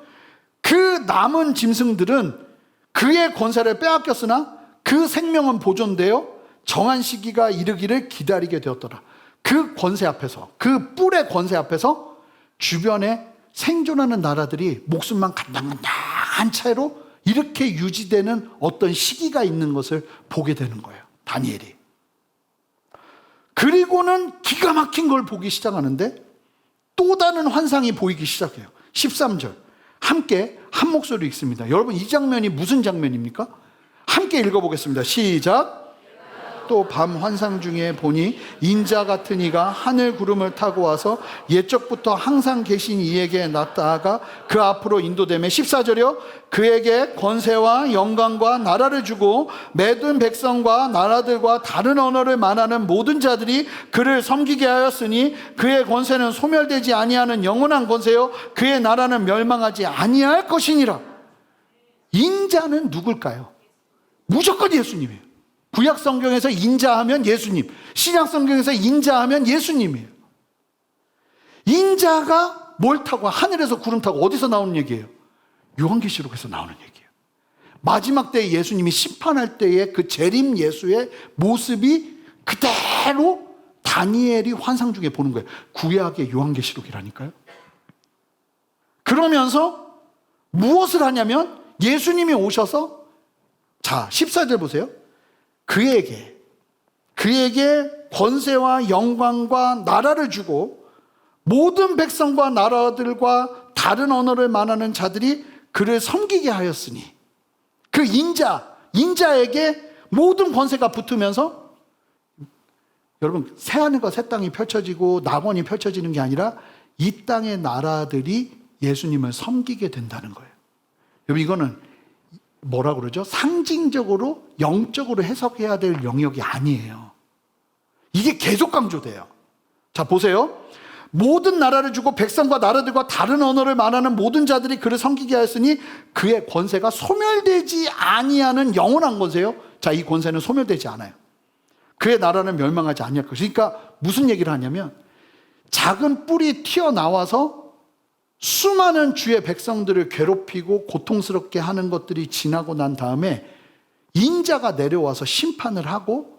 그 남은 짐승들은 그의 권세를 빼앗겼으나 그 생명은 보존되어 정한 시기가 이르기를 기다리게 되었더라. 그 권세 앞에서, 그 뿔의 권세 앞에서 주변에 생존하는 나라들이 목숨만 간당간당한 채로 이렇게 유지되는 어떤 시기가 있는 것을 보게 되는 거예요. 다니엘이. 그리고는 기가 막힌 걸 보기 시작하는데 또 다른 환상이 보이기 시작해요. 13절. 함께 한 목소리 읽습니다. 여러분 이 장면이 무슨 장면입니까? 함께 읽어보겠습니다. 시작. 또 밤 환상 중에 보니 인자 같은 이가 하늘 구름을 타고 와서 옛적부터 항상 계신 이에게 나타나가 그 앞으로 인도되며 14절이요. 그에게 권세와 영광과 나라를 주고 모든 백성과 나라들과 다른 언어를 말하는 모든 자들이 그를 섬기게 하였으니 그의 권세는 소멸되지 아니하는 영원한 권세요 그의 나라는 멸망하지 아니할 것이니라. 인자는 누굴까요? 무조건 예수님이에요. 구약 성경에서 인자하면 예수님, 신약 성경에서 인자하면 예수님이에요. 인자가 뭘 타고 하늘에서 구름 타고 어디서 나오는 얘기예요? 요한계시록에서 나오는 얘기예요. 마지막 때에 예수님이 심판할 때의 그 재림 예수의 모습이 그대로 다니엘이 환상 중에 보는 거예요. 구약의 요한계시록이라니까요. 그러면서 무엇을 하냐면 예수님이 오셔서 자 14절 보세요. 그에게 권세와 영광과 나라를 주고 모든 백성과 나라들과 다른 언어를 말하는 자들이 그를 섬기게 하였으니 그 인자에게 모든 권세가 붙으면서 여러분 새하늘과 새 땅이 펼쳐지고 낙원이 펼쳐지는 게 아니라 이 땅의 나라들이 예수님을 섬기게 된다는 거예요. 여러분 이거는 뭐라 그러죠? 상징적으로 영적으로 해석해야 될 영역이 아니에요. 이게 계속 강조돼요. 자 보세요. 모든 나라를 주고 백성과 나라들과 다른 언어를 말하는 모든 자들이 그를 섬기게 하였으니 그의 권세가 소멸되지 아니하는 영원한 권세요. 자, 이 권세는 소멸되지 않아요. 그의 나라는 멸망하지 아니할 것이요. 그러니까 무슨 얘기를 하냐면 작은 뿔이 튀어나와서 수많은 주의 백성들을 괴롭히고 고통스럽게 하는 것들이 지나고 난 다음에 인자가 내려와서 심판을 하고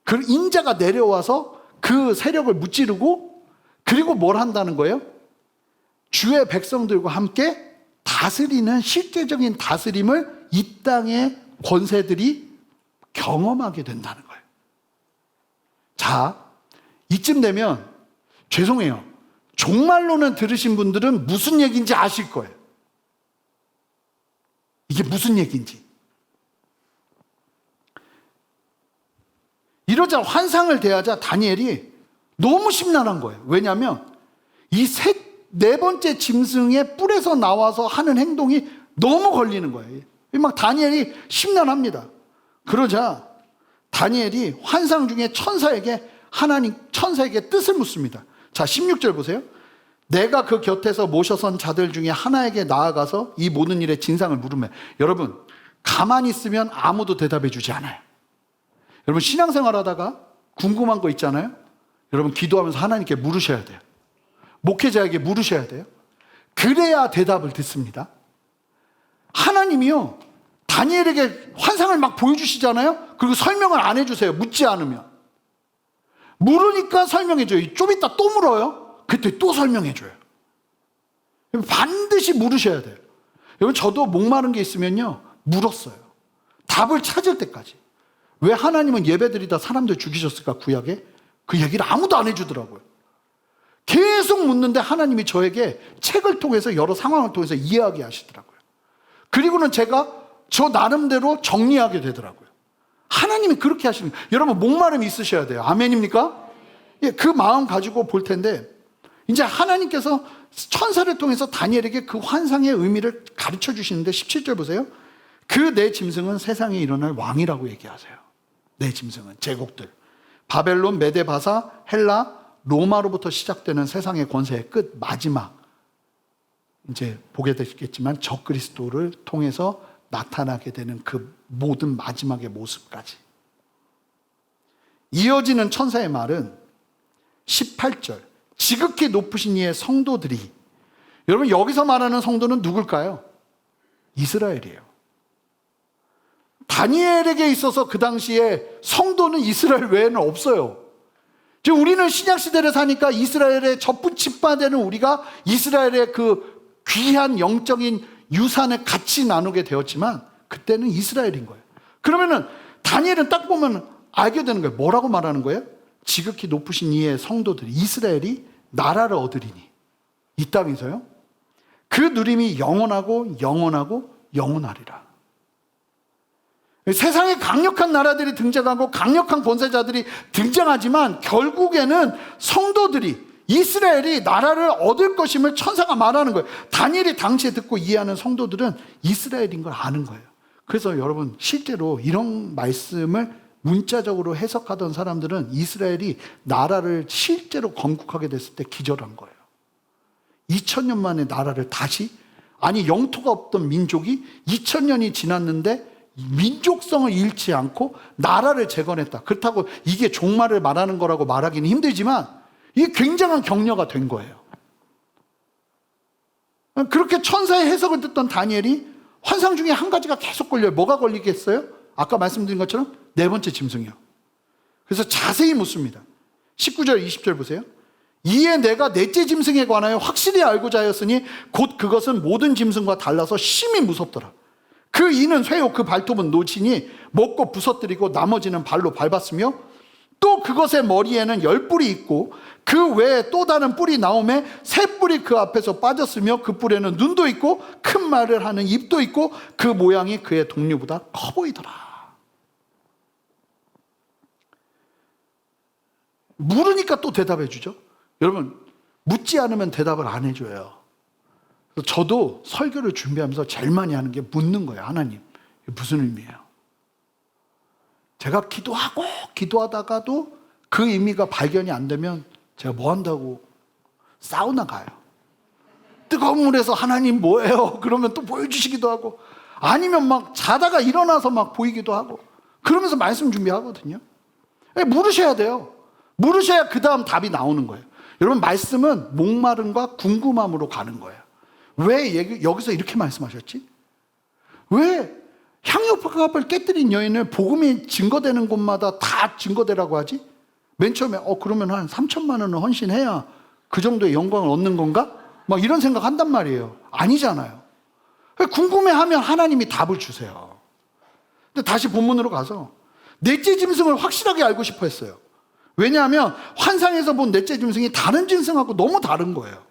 그 인자가 내려와서 그 세력을 무찌르고 그리고 뭘 한다는 거예요? 주의 백성들과 함께 다스리는 실제적인 다스림을 이 땅의 권세들이 경험하게 된다는 거예요. 자, 이쯤 되면 죄송해요. 종말론을 들으신 분들은 무슨 얘기인지 아실 거예요. 이게 무슨 얘기인지. 이러자 환상을 대하자 다니엘이 너무 심란한 거예요. 왜냐하면 이 네 번째 짐승의 뿔에서 나와서 하는 행동이 너무 걸리는 거예요. 막 다니엘이 심란합니다. 그러자 다니엘이 환상 중에 천사에게 뜻을 묻습니다. 자, 16절 보세요. 내가 그 곁에서 모셔선 자들 중에 하나에게 나아가서 이 모든 일의 진상을 물으며, 여러분 가만히 있으면 아무도 대답해 주지 않아요. 여러분 신앙생활 하다가 궁금한 거 있잖아요. 여러분 기도하면서 하나님께 물으셔야 돼요. 목회자에게 물으셔야 돼요. 그래야 대답을 듣습니다. 하나님이요, 다니엘에게 환상을 막 보여주시잖아요. 그리고 설명을 안 해주세요. 묻지 않으면. 물으니까 설명해줘요. 좀 이따 또 물어요. 그때 또 설명해줘요. 반드시 물으셔야 돼요. 여러분 저도 목마른 게 있으면요, 물었어요. 답을 찾을 때까지. 왜 하나님은 예배드리다 사람들 죽이셨을까, 구약에? 그 얘기를 아무도 안 해주더라고요. 계속 묻는데 하나님이 저에게 책을 통해서, 여러 상황을 통해서 이해하게 하시더라고요. 그리고는 제가 저 나름대로 정리하게 되더라고요. 하나님이 그렇게 하시는 거예요. 여러분 목마름이 있으셔야 돼요. 아멘입니까? 예, 그 마음 가지고 볼 텐데, 이제 하나님께서 천사를 통해서 다니엘에게 그 환상의 의미를 가르쳐 주시는데 17절 보세요. 그 내 짐승은 세상에 일어날 왕이라고 얘기하세요. 내 짐승은 제국들, 바벨론, 메데, 바사, 헬라, 로마로부터 시작되는 세상의 권세의 끝, 마지막, 이제 보게 되겠지만 적그리스도를 통해서 나타나게 되는 그 모든 마지막의 모습까지. 이어지는 천사의 말은 18절, 지극히 높으신 이의 성도들이, 여러분 여기서 말하는 성도는 누굴까요? 이스라엘이에요. 다니엘에게 있어서 그 당시에 성도는 이스라엘 외에는 없어요. 지금 우리는 신약시대를 사니까 이스라엘에 접붙임받는 우리가 이스라엘의 그 귀한 영적인 유산을 같이 나누게 되었지만, 그때는 이스라엘인 거예요. 그러면은 다니엘은 딱 보면 알게 되는 거예요. 뭐라고 말하는 거예요? 지극히 높으신 이의 성도들이, 이스라엘이 나라를 얻으리니, 이 땅에서요, 그 누림이 영원하고 영원하고 영원하리라. 세상에 강력한 나라들이 등장하고 강력한 권세자들이 등장하지만 결국에는 성도들이, 이스라엘이 나라를 얻을 것임을 천사가 말하는 거예요. 다니엘이 당시에 듣고 이해하는 성도들은 이스라엘인 걸 아는 거예요. 그래서 여러분 실제로 이런 말씀을 문자적으로 해석하던 사람들은 이스라엘이 나라를 실제로 건국하게 됐을 때 기절한 거예요. 2000년 만에 나라를 다시, 아니 영토가 없던 민족이 2000년이 지났는데 민족성을 잃지 않고 나라를 재건했다. 그렇다고 이게 종말을 말하는 거라고 말하기는 힘들지만 이게 굉장한 격려가 된 거예요. 그렇게 천사의 해석을 듣던 다니엘이 환상 중에 한 가지가 계속 걸려요. 뭐가 걸리겠어요? 아까 말씀드린 것처럼 네 번째 짐승이요. 그래서 자세히 묻습니다. 19절 20절 보세요. 이에 내가 넷째 짐승에 관하여 확실히 알고자 하였으니 곧 그것은 모든 짐승과 달라서 심히 무섭더라. 그 이는 쇠요, 그 발톱은 노치니 먹고 부서뜨리고 나머지는 발로 밟았으며, 또 그것의 머리에는 10뿔이 있고 그 외에 또 다른 뿔이 나오매 3뿔이 그 앞에서 빠졌으며, 그 뿔에는 눈도 있고 큰 말을 하는 입도 있고 그 모양이 그의 동류보다 커 보이더라. 물으니까 또 대답해 주죠. 여러분 묻지 않으면 대답을 안 해줘요. 저도 설교를 준비하면서 제일 많이 하는 게 묻는 거예요. 하나님, 이게 무슨 의미예요? 제가 기도하다가도 그 의미가 발견이 안 되면 제가 뭐 한다고 사우나 가요. 뜨거운 물에서 하나님 뭐예요? 그러면 또 보여주시기도 하고, 아니면 막 자다가 일어나서 막 보이기도 하고, 그러면서 말씀 준비하거든요. 물으셔야 돼요. 물으셔야 그 다음 답이 나오는 거예요. 여러분 말씀은 목마름과 궁금함으로 가는 거예요. 왜 여기서 이렇게 말씀하셨지? 왜 향유값을 깨뜨린 여인을 복음이 증거되는 곳마다 다 증거되라고 하지? 맨 처음에 그러면 한 3천만 원을 헌신해야 그 정도의 영광을 얻는 건가? 막 이런 생각 한단 말이에요. 아니잖아요. 궁금해하면 하나님이 답을 주세요. 근데 다시 본문으로 가서 넷째 짐승을 확실하게 알고 싶어 했어요. 왜냐하면 환상에서 본 넷째 짐승이 다른 짐승하고 너무 다른 거예요.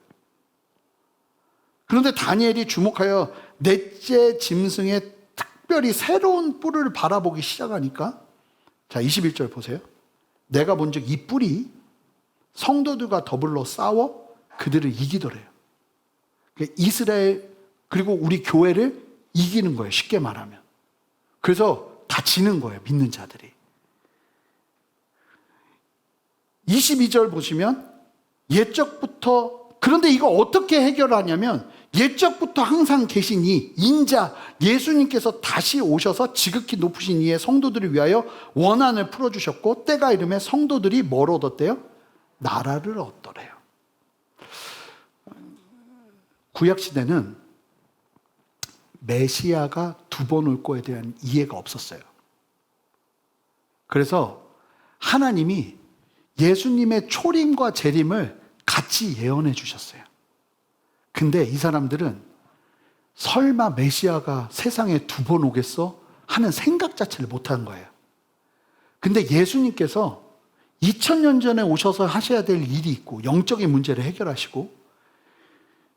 그런데 다니엘이 주목하여 넷째 짐승의 특별히 새로운 뿔을 바라보기 시작하니까, 자 21절 보세요. 내가 본즉 이 뿔이 성도들과 더불어 싸워 그들을 이기더래요. 이스라엘 그리고 우리 교회를 이기는 거예요. 쉽게 말하면. 그래서 다 지는 거예요. 믿는 자들이. 22절 보시면 옛적부터, 그런데 이거 어떻게 해결하냐면 옛적부터 항상 계신 이 인자 예수님께서 다시 오셔서 지극히 높으신 이의 성도들을 위하여 원한을 풀어주셨고 때가 이르매 성도들이 뭘 얻었대요? 나라를 얻더래요. 구약시대는 메시아가 두 번 올 거에 대한 이해가 없었어요. 그래서 하나님이 예수님의 초림과 재림을 같이 예언해 주셨어요. 근데 이 사람들은 설마 메시아가 세상에 두 번 오겠어? 하는 생각 자체를 못한 거예요. 근데 예수님께서 2000년 전에 오셔서 하셔야 될 일이 있고 영적인 문제를 해결하시고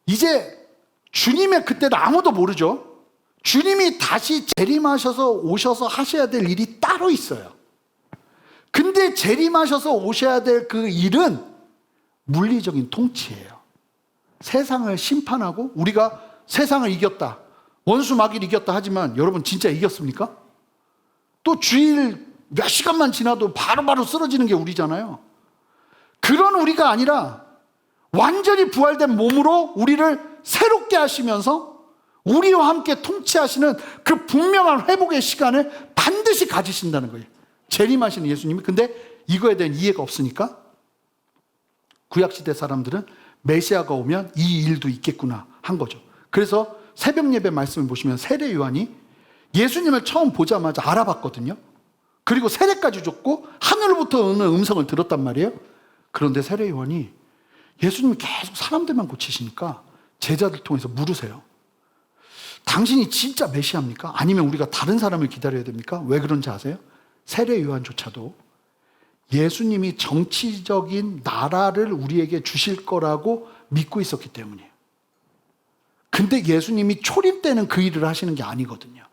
이제 주님의 그때는 아무도 모르죠. 주님이 다시 재림하셔서 오셔서 하셔야 될 일이 따로 있어요. 근데 재림하셔서 오셔야 될 그 일은 물리적인 통치예요. 세상을 심판하고 우리가 세상을 이겼다, 원수 마귀를 이겼다 하지만 여러분 진짜 이겼습니까? 또 주일 몇 시간만 지나도 바로바로 쓰러지는 게 우리잖아요. 그런 우리가 아니라 완전히 부활된 몸으로 우리를 새롭게 하시면서 우리와 함께 통치하시는 그 분명한 회복의 시간을 반드시 가지신다는 거예요. 재림하시는 예수님이. 근데 이거에 대한 이해가 없으니까 구약시대 사람들은 메시아가 오면 이 일도 있겠구나 한 거죠. 그래서 새벽 예배 말씀을 보시면 세례 요한이 예수님을 처음 보자마자 알아봤거든요. 그리고 세례까지 줬고 하늘로부터 오는 음성을 들었단 말이에요. 그런데 세례 요한이 예수님이 계속 사람들만 고치시니까 제자들 통해서 물으세요. 당신이 진짜 메시아입니까? 아니면 우리가 다른 사람을 기다려야 됩니까? 왜 그런지 아세요? 세례 요한조차도 예수님이 정치적인 나라를 우리에게 주실 거라고 믿고 있었기 때문이에요. 근데 예수님이 초림 때는 그 일을 하시는 게 아니거든요.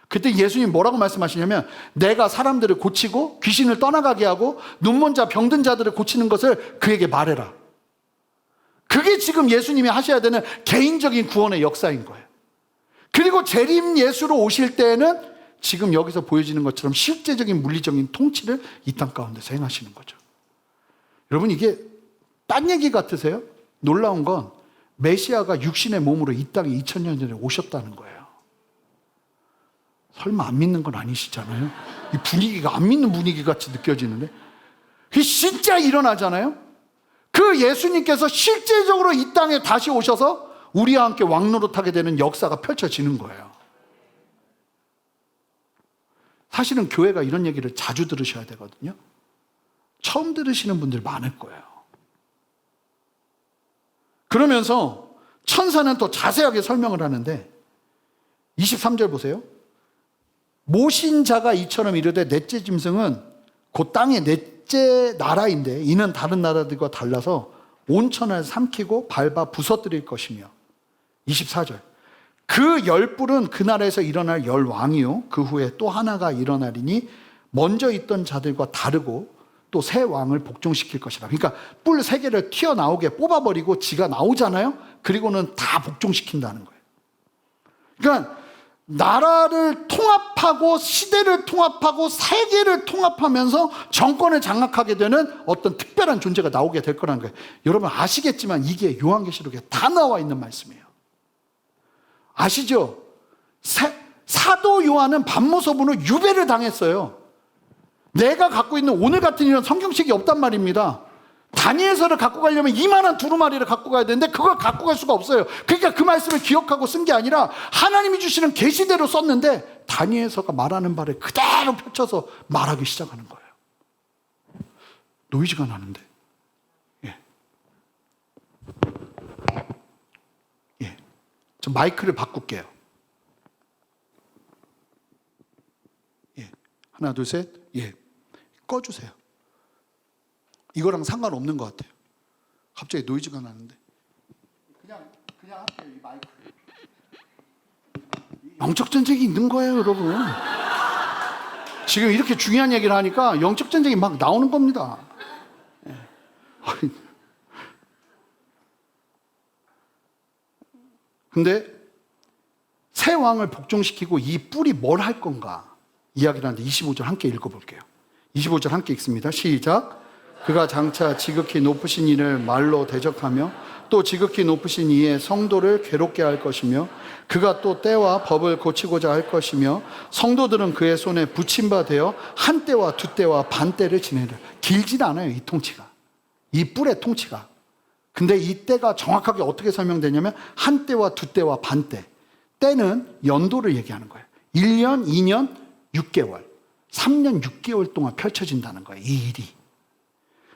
그때 예수님이 뭐라고 말씀하시냐면 내가 사람들을 고치고 귀신을 떠나가게 하고 눈먼 자 병든 자들을 고치는 것을 그에게 말해라. 그게 지금 예수님이 하셔야 되는 개인적인 구원의 역사인 거예요. 그리고 재림 예수로 오실 때에는 지금 여기서 보여지는 것처럼 실제적인 물리적인 통치를 이 땅 가운데서 행하시는 거죠. 여러분 이게 딴 얘기 같으세요? 놀라운 건 메시아가 육신의 몸으로 이 땅에 2000년 전에 오셨다는 거예요. 설마 안 믿는 건 아니시잖아요. 이 분위기가 안 믿는 분위기 같이 느껴지는데 그게 진짜 일어나잖아요. 그 예수님께서 실제적으로 이 땅에 다시 오셔서 우리와 함께 왕노릇하게 되는 역사가 펼쳐지는 거예요. 사실은 교회가 이런 얘기를 자주 들으셔야 되거든요. 처음 들으시는 분들 많을 거예요. 그러면서 천사는 또 자세하게 설명을 하는데 23절 보세요. 모신 자가 이처럼 이르되 넷째 짐승은 그 땅의 넷째 나라인데 이는 다른 나라들과 달라서 온천을 삼키고 밟아 부서뜨릴 것이며 24절 그 열불은 그 나라에서 일어날 열왕이요 그 후에 또 하나가 일어나리니 먼저 있던 자들과 다르고 또 새 왕을 복종시킬 것이라. 그러니까 뿔 세 개를 튀어나오게 뽑아버리고 지가 나오잖아요. 그리고는 다 복종시킨다는 거예요. 그러니까 나라를 통합하고 시대를 통합하고 세계를 통합하면서 정권을 장악하게 되는 어떤 특별한 존재가 나오게 될 거라는 거예요. 여러분 아시겠지만 이게 요한계시록에 다 나와 있는 말씀이에요. 아시죠? 사도 요한은 반모sob으로 유배를 당했어요. 내가 갖고 있는 오늘 같은 이런 성경책이 없단 말입니다. 다니엘서를 갖고 가려면 이만한 두루마리를 갖고 가야 되는데 그걸 갖고 갈 수가 없어요. 그러니까 그 말씀을 기억하고 쓴 게 아니라 하나님이 주시는 계시대로 썼는데 다니엘서가 말하는 바를 그대로 펼쳐서 말하기 시작하는 거예요. 노이즈가 나는데. 예. 예. 저 마이크를 바꿀게요. 예. 하나, 둘, 셋. 예. 꺼주세요. 이거랑 상관없는 것 같아요. 갑자기 노이즈가 나는데. 그냥 할게요, 이 마이크. 영적 전쟁이 있는 거예요, 여러분. 지금 이렇게 중요한 얘기를 하니까 영적 전쟁이 막 나오는 겁니다. 예. 근데 새 왕을 복종시키고 이 뿔이 뭘 할 건가? 이야기를 하는데 25절 함께 읽어볼게요. 25절 함께 읽습니다. 시작. 그가 장차 지극히 높으신 이를 말로 대적하며 또 지극히 높으신 이의 성도를 괴롭게 할 것이며 그가 또 때와 법을 고치고자 할 것이며 성도들은 그의 손에 붙임 바 되어 한 때와 두 때와 반 때를 지내리라. 길진 않아요, 이 통치가. 이 뿔의 통치가. 근데 이 때가 정확하게 어떻게 설명되냐면 한 때와 두 때와 반 때. 때는 연도를 얘기하는 거예요. 1년, 2년, 6개월. 3년 6개월 동안 펼쳐진다는 거예요, 이 일이.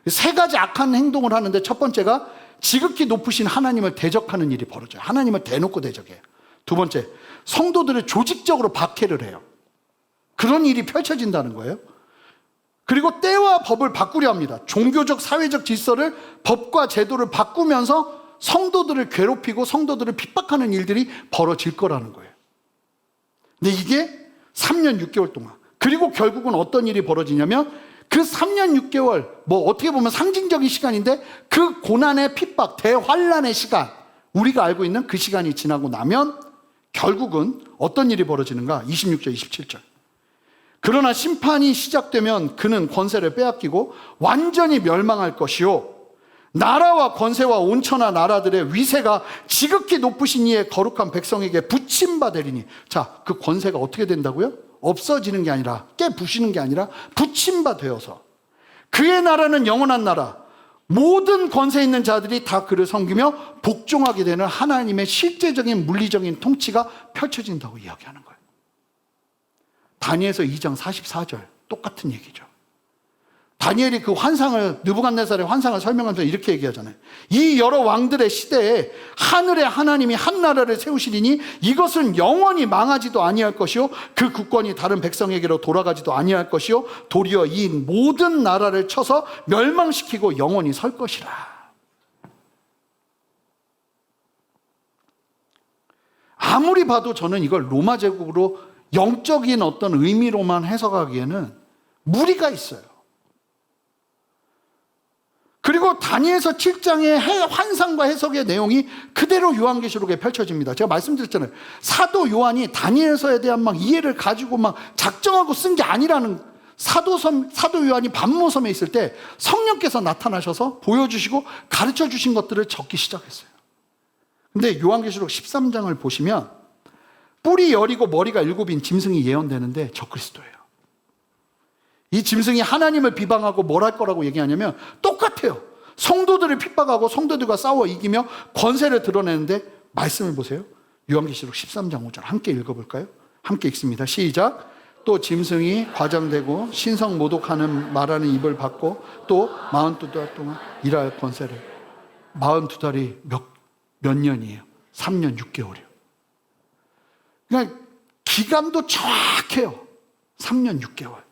세 가지 악한 행동을 하는데 첫 번째가 지극히 높으신 하나님을 대적하는 일이 벌어져요. 하나님을 대놓고 대적해요. 두 번째, 성도들을 조직적으로 박해를 해요. 그런 일이 펼쳐진다는 거예요. 그리고 때와 법을 바꾸려 합니다. 종교적, 사회적 질서를, 법과 제도를 바꾸면서 성도들을 괴롭히고 성도들을 핍박하는 일들이 벌어질 거라는 거예요. 근데 이게 3년 6개월 동안. 그리고 결국은 어떤 일이 벌어지냐면 그 3년 6개월, 뭐 어떻게 보면 상징적인 시간인데 그 고난의 핍박, 대환란의 시간, 우리가 알고 있는 그 시간이 지나고 나면 결국은 어떤 일이 벌어지는가? 26절, 27절. 그러나 심판이 시작되면 그는 권세를 빼앗기고 완전히 멸망할 것이요. 나라와 권세와 온천하 나라들의 위세가 지극히 높으신 이의 거룩한 백성에게 붙임받으리니. 자, 그 권세가 어떻게 된다고요? 없어지는 게 아니라, 깨부시는 게 아니라 붙임받되어서 그의 나라는 영원한 나라, 모든 권세 있는 자들이 다 그를 섬기며 복종하게 되는 하나님의 실제적인 물리적인 통치가 펼쳐진다고 이야기하는 거예요. 다니엘서 2장 44절 똑같은 얘기죠. 다니엘이 그 환상을, 느부갓네살의 환상을 설명하면서 이렇게 얘기하잖아요. 이 여러 왕들의 시대에 하늘의 하나님이 한 나라를 세우시리니 이것은 영원히 망하지도 아니할 것이요 그 국권이 다른 백성에게로 돌아가지도 아니할 것이요 도리어 이 모든 나라를 쳐서 멸망시키고 영원히 설 것이라. 아무리 봐도 저는 이걸 로마 제국으로 영적인 어떤 의미로만 해석하기에는 무리가 있어요. 그리고 다니엘서 7장의 환상과 해석의 내용이 그대로 요한계시록에 펼쳐집니다. 제가 말씀드렸잖아요. 사도 요한이 다니엘서에 대한 막 이해를 가지고 막 작정하고 쓴 게 아니라는, 사도 요한이 반모섬에 있을 때 성령께서 나타나셔서 보여주시고 가르쳐 주신 것들을 적기 시작했어요. 근데 요한계시록 13장을 보시면 뿔이 열이고 머리가 7인 짐승이 예언되는데 적그리스도예요. 이 짐승이 하나님을 비방하고 뭘 할 거라고 얘기하냐면 똑같아요. 성도들을 핍박하고 성도들과 싸워 이기며 권세를 드러내는데 말씀을 보세요. 요한계시록 13장 5절 함께 읽어볼까요? 함께 읽습니다. 시작. 또 짐승이 과장되고 신성 모독하는 말하는 입을 받고 또 42달 동안 일할 권세를. 42달이 몇 년이에요? 3년 6개월이요. 그러니까 기간도 정확해요. 3년 6개월.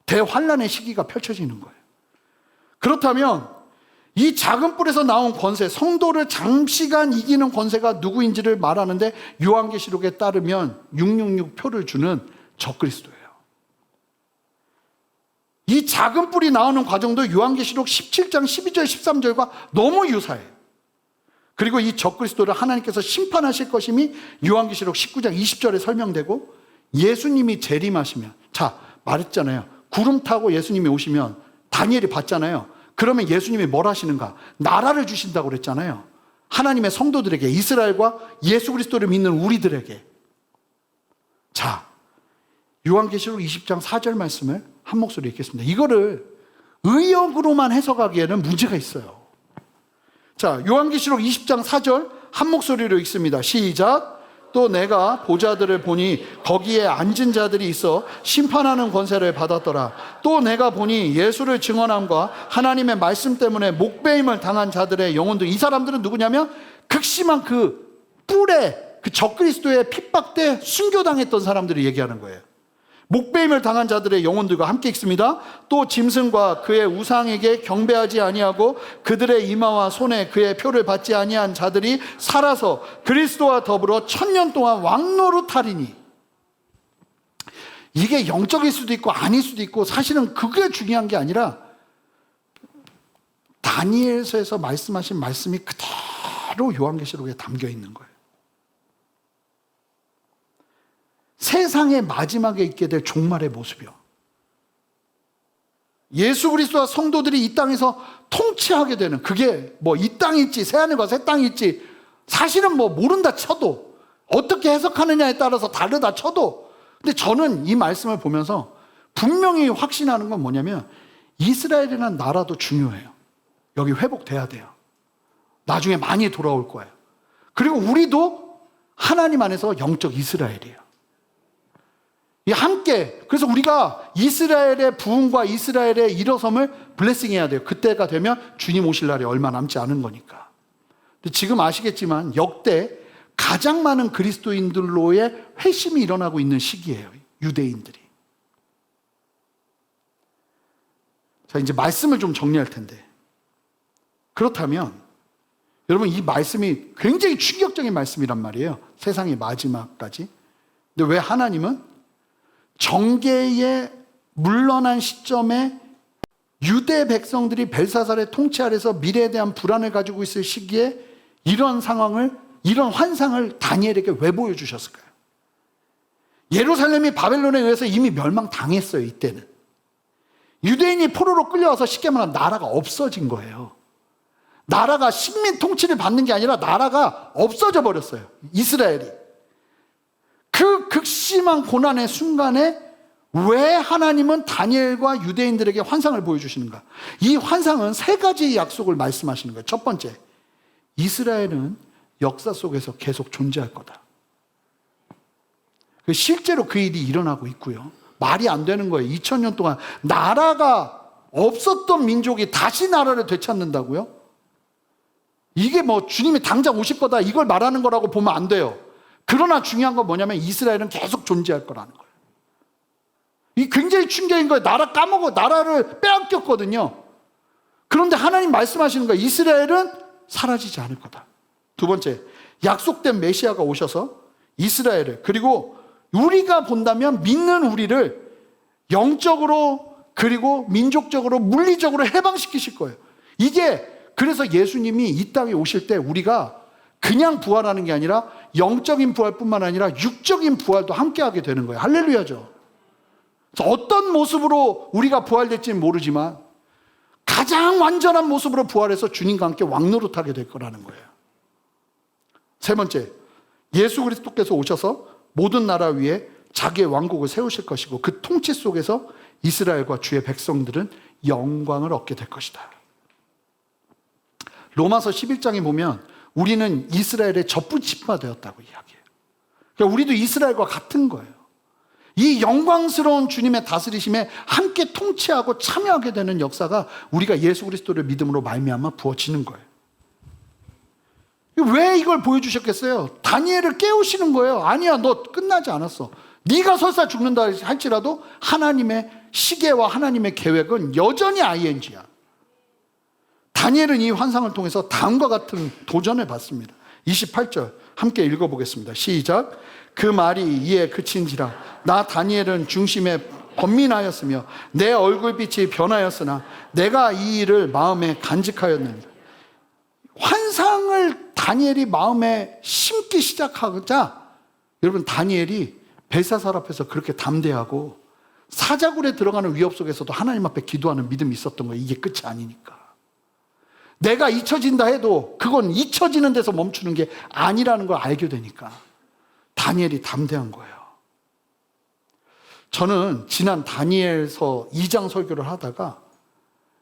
대환란의 시기가 펼쳐지는 거예요. 그렇다면 이 작은 뿔에서 나온 권세, 성도를 장시간 이기는 권세가 누구인지를 말하는데 요한계시록에 따르면 666 표를 주는 적그리스도예요. 이 작은 뿔이 나오는 과정도 요한계시록 17장 12절 13절과 너무 유사해요. 그리고 이 적그리스도를 하나님께서 심판하실 것임이 요한계시록 19장 20절에 설명되고 예수님이 재림하시면, 자, 말했잖아요. 구름 타고 예수님이 오시면 다니엘이 봤잖아요. 그러면 예수님이 뭘 하시는가? 나라를 주신다고 그랬잖아요. 하나님의 성도들에게, 이스라엘과 예수 그리스도를 믿는 우리들에게. 자, 요한계시록 20장 4절 말씀을 한 목소리 읽겠습니다. 이거를 의역으로만 해석하기에는 문제가 있어요. 자, 요한계시록 20장 4절 한 목소리로 읽습니다. 시작. 또 내가 보좌들을 보니 거기에 앉은 자들이 있어 심판하는 권세를 받았더라. 또 내가 보니 예수를 증언함과 하나님의 말씀 때문에 목배임을 당한 자들의 영혼들. 이 사람들은 누구냐면 극심한 그 뿔에 그 적그리스도의 핍박 때 순교당했던 사람들이 얘기하는 거예요. 목배임을 당한 자들의 영혼들과 함께 읽습니다. 또 짐승과 그의 우상에게 경배하지 아니하고 그들의 이마와 손에 그의 표를 받지 아니한 자들이 살아서 그리스도와 더불어 1000년 동안 왕노릇하리니. 이게 영적일 수도 있고 아닐 수도 있고 사실은 그게 중요한 게 아니라 다니엘서에서 말씀하신 말씀이 그대로 요한계시록에 담겨 있는 거예요. 세상의 마지막에 있게 될 종말의 모습이요. 예수 그리스도와 성도들이 이 땅에서 통치하게 되는, 그게 뭐 이 땅이 있지 새하늘과 새 땅이 있지 사실은 뭐 모른다 쳐도, 어떻게 해석하느냐에 따라서 다르다 쳐도, 근데 저는 이 말씀을 보면서 분명히 확신하는 건 뭐냐면 이스라엘이라는 나라도 중요해요. 여기 회복돼야 돼요. 나중에 많이 돌아올 거예요. 그리고 우리도 하나님 안에서 영적 이스라엘이에요. 이 함께, 그래서 우리가 이스라엘의 부흥과 이스라엘의 일어섬을 블레싱해야 돼요. 그때가 되면 주님 오실 날이 얼마 남지 않은 거니까. 근데 지금 아시겠지만 역대 가장 많은 그리스도인들로의 회심이 일어나고 있는 시기예요. 유대인들이. 자, 이제 말씀을 좀 정리할 텐데, 그렇다면 여러분, 이 말씀이 굉장히 충격적인 말씀이란 말이에요. 세상의 마지막까지. 근데 왜 하나님은 정계에 물러난 시점에 유대 백성들이 벨사살의 통치 아래서 미래에 대한 불안을 가지고 있을 시기에 이런 상황을, 이런 환상을 다니엘에게 왜 보여주셨을까요? 예루살렘이 바벨론에 의해서 이미 멸망당했어요. 이때는 유대인이 포로로 끌려와서 쉽게 말하면 나라가 없어진 거예요. 나라가 식민 통치를 받는 게 아니라 나라가 없어져 버렸어요. 이스라엘이. 그 극심한 고난의 순간에 왜 하나님은 다니엘과 유대인들에게 환상을 보여주시는가? 이 환상은 세 가지의 약속을 말씀하시는 거예요. 첫 번째, 이스라엘은 역사 속에서 계속 존재할 거다. 실제로 그 일이 일어나고 있고요. 말이 안 되는 거예요. 2000년 동안 나라가 없었던 민족이 다시 나라를 되찾는다고요? 이게 뭐 주님이 당장 오실 거다 이걸 말하는 거라고 보면 안 돼요. 그러나 중요한 건 뭐냐면 이스라엘은 계속 존재할 거라는 거예요. 이 굉장히 충격인 거예요. 나라를 빼앗겼거든요. 그런데 하나님 말씀하시는 거예요. 이스라엘은 사라지지 않을 거다. 두 번째, 약속된 메시아가 오셔서 이스라엘을, 그리고 우리가 본다면 믿는 우리를 영적으로 그리고 민족적으로 물리적으로 해방시키실 거예요. 이게 그래서 예수님이 이 땅에 오실 때 우리가 그냥 부활하는 게 아니라 영적인 부활뿐만 아니라 육적인 부활도 함께하게 되는 거예요. 할렐루야죠. 어떤 모습으로 우리가 부활될지는 모르지만 가장 완전한 모습으로 부활해서 주님과 함께 왕노릇하게 될 거라는 거예요. 세 번째, 예수 그리스도께서 오셔서 모든 나라 위에 자기의 왕국을 세우실 것이고 그 통치 속에서 이스라엘과 주의 백성들은 영광을 얻게 될 것이다. 로마서 11장에 보면 우리는 이스라엘의 젖붙이가 되었다고 이야기해요. 그러니까 우리도 이스라엘과 같은 거예요. 이 영광스러운 주님의 다스리심에 함께 통치하고 참여하게 되는 역사가 우리가 예수 그리스도를 믿음으로 말미암아 부어지는 거예요. 왜 이걸 보여주셨겠어요? 다니엘을 깨우시는 거예요. 아니야, 너 끝나지 않았어. 네가 설사 죽는다 할지라도 하나님의 시계와 하나님의 계획은 여전히 ING야. 다니엘은 이 환상을 통해서 다음과 같은 도전을 받습니다. 28절 함께 읽어보겠습니다. 시작. 그 말이 이에 그친지라 나 다니엘은 중심에 번민하였으며 내 얼굴빛이 변하였으나 내가 이 일을 마음에 간직하였느니라. 환상을 다니엘이 마음에 심기 시작하자 여러분, 다니엘이 벨사살 앞에서 그렇게 담대하고 사자굴에 들어가는 위협 속에서도 하나님 앞에 기도하는 믿음이 있었던 거예요. 이게 끝이 아니니까. 내가 잊혀진다 해도 그건 잊혀지는 데서 멈추는 게 아니라는 걸 알게 되니까 다니엘이 담대한 거예요. 저는 지난 다니엘서 2장 설교를 하다가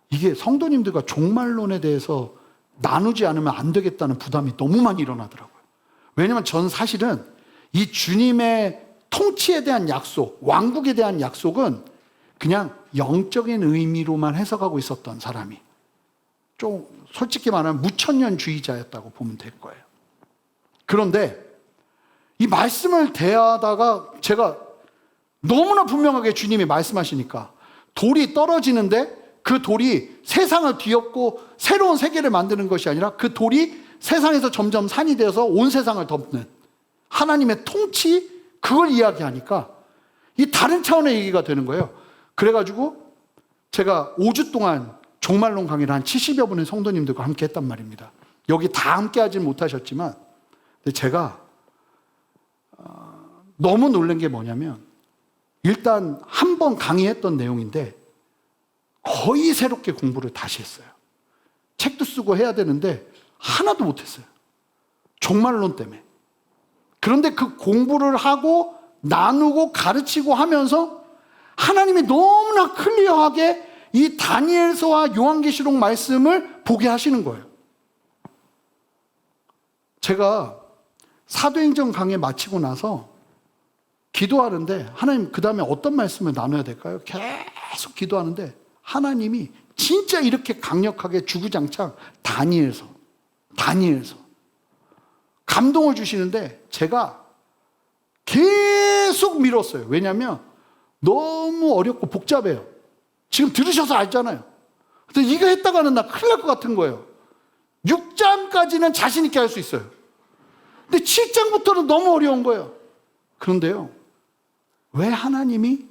이게 성도님들과 종말론에 대해서 나누지 않으면 안 되겠다는 부담이 너무 많이 일어나더라고요. 왜냐하면 전 사실은 이 주님의 통치에 대한 약속, 왕국에 대한 약속은 그냥 영적인 의미로만 해석하고 있었던 사람이, 좀 솔직히 말하면 무천년주의자였다고 보면 될 거예요. 그런데 이 말씀을 대하다가 제가 너무나 분명하게 주님이 말씀하시니까 돌이 떨어지는데 그 돌이 세상을 뒤엎고 새로운 세계를 만드는 것이 아니라 그 돌이 세상에서 점점 산이 되어서 온 세상을 덮는 하나님의 통치, 그걸 이야기하니까 이 다른 차원의 얘기가 되는 거예요. 그래가지고 제가 5주 동안 종말론 강의를 한 70여 분의 성도님들과 함께 했단 말입니다. 여기 다 함께 하진 못하셨지만 제가 너무 놀란 게 뭐냐면 일단 한 번 강의했던 내용인데 거의 새롭게 공부를 다시 했어요. 책도 쓰고 해야 되는데 하나도 못했어요. 종말론 때문에. 그런데 그 공부를 하고 나누고 가르치고 하면서 하나님이 너무나 클리어하게 이 다니엘서와 요한계시록 말씀을 보게 하시는 거예요. 제가 사도행전 강의 마치고 나서 기도하는데 하나님 그 다음에 어떤 말씀을 나눠야 될까요? 계속 기도하는데 하나님이 진짜 이렇게 강력하게 주구장창 다니엘서 감동을 주시는데 제가 계속 미뤘어요. 왜냐하면 너무 어렵고 복잡해요. 지금 들으셔서 알잖아요. 근데 이거 했다가는 나 큰일 날 것 같은 거예요. 6장까지는 자신 있게 할 수 있어요. 근데 7장부터는 너무 어려운 거예요. 그런데요, 왜 하나님이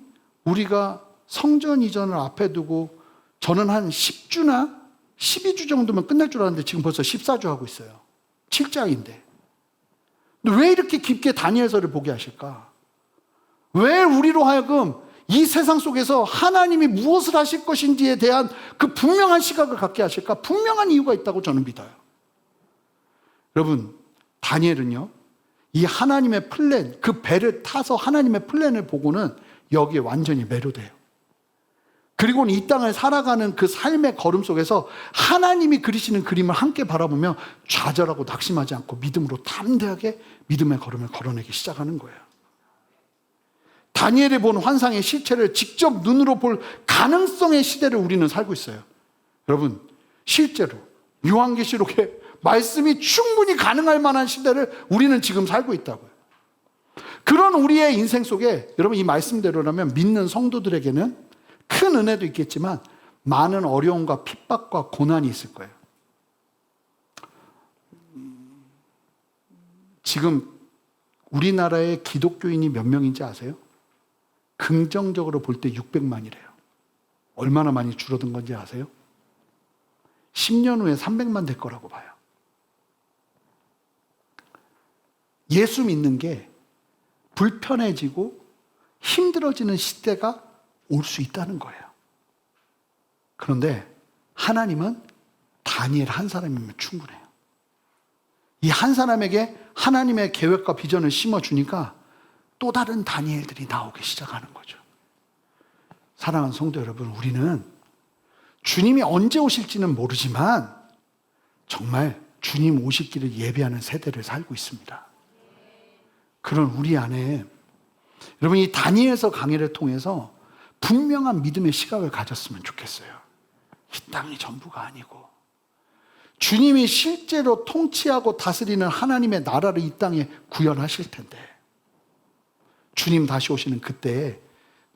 우리가 성전 이전을 앞에 두고 저는 한 10주나 12주 정도면 끝날 줄 알았는데 지금 벌써 14주 하고 있어요. 7장인데. 근데 왜 이렇게 깊게 다니엘서를 보게 하실까? 왜 우리로 하여금 이 세상 속에서 하나님이 무엇을 하실 것인지에 대한 그 분명한 시각을 갖게 하실까? 분명한 이유가 있다고 저는 믿어요. 여러분, 다니엘은요, 이 하나님의 플랜, 그 배를 타서 하나님의 플랜을 보고는 여기에 완전히 매료돼요. 그리고는 이 땅을 살아가는 그 삶의 걸음 속에서 하나님이 그리시는 그림을 함께 바라보며 좌절하고 낙심하지 않고 믿음으로 담대하게 믿음의 걸음을 걸어내기 시작하는 거예요. 다니엘이 본 환상의 실체를 직접 눈으로 볼 가능성의 시대를 우리는 살고 있어요. 여러분, 실제로 요한계시록에 말씀이 충분히 가능할 만한 시대를 우리는 지금 살고 있다고요. 그런 우리의 인생 속에 여러분 이 말씀대로라면 믿는 성도들에게는 큰 은혜도 있겠지만 많은 어려움과 핍박과 고난이 있을 거예요. 지금 우리나라의 기독교인이 몇 명인지 아세요? 긍정적으로 볼 때 600만이래요. 얼마나 많이 줄어든 건지 아세요? 10년 후에 300만 될 거라고 봐요. 예수 믿는 게 불편해지고 힘들어지는 시대가 올 수 있다는 거예요. 그런데 하나님은 다니엘 한 사람이면 충분해요. 이 한 사람에게 하나님의 계획과 비전을 심어주니까 또 다른 다니엘들이 나오기 시작하는 거죠. 사랑하는 성도 여러분, 우리는 주님이 언제 오실지는 모르지만 정말 주님 오실 길을 예배하는 세대를 살고 있습니다. 그런 우리 안에 여러분 이 다니엘서 강의를 통해서 분명한 믿음의 시각을 가졌으면 좋겠어요. 이 땅이 전부가 아니고 주님이 실제로 통치하고 다스리는 하나님의 나라를 이 땅에 구현하실 텐데 주님 다시 오시는 그때에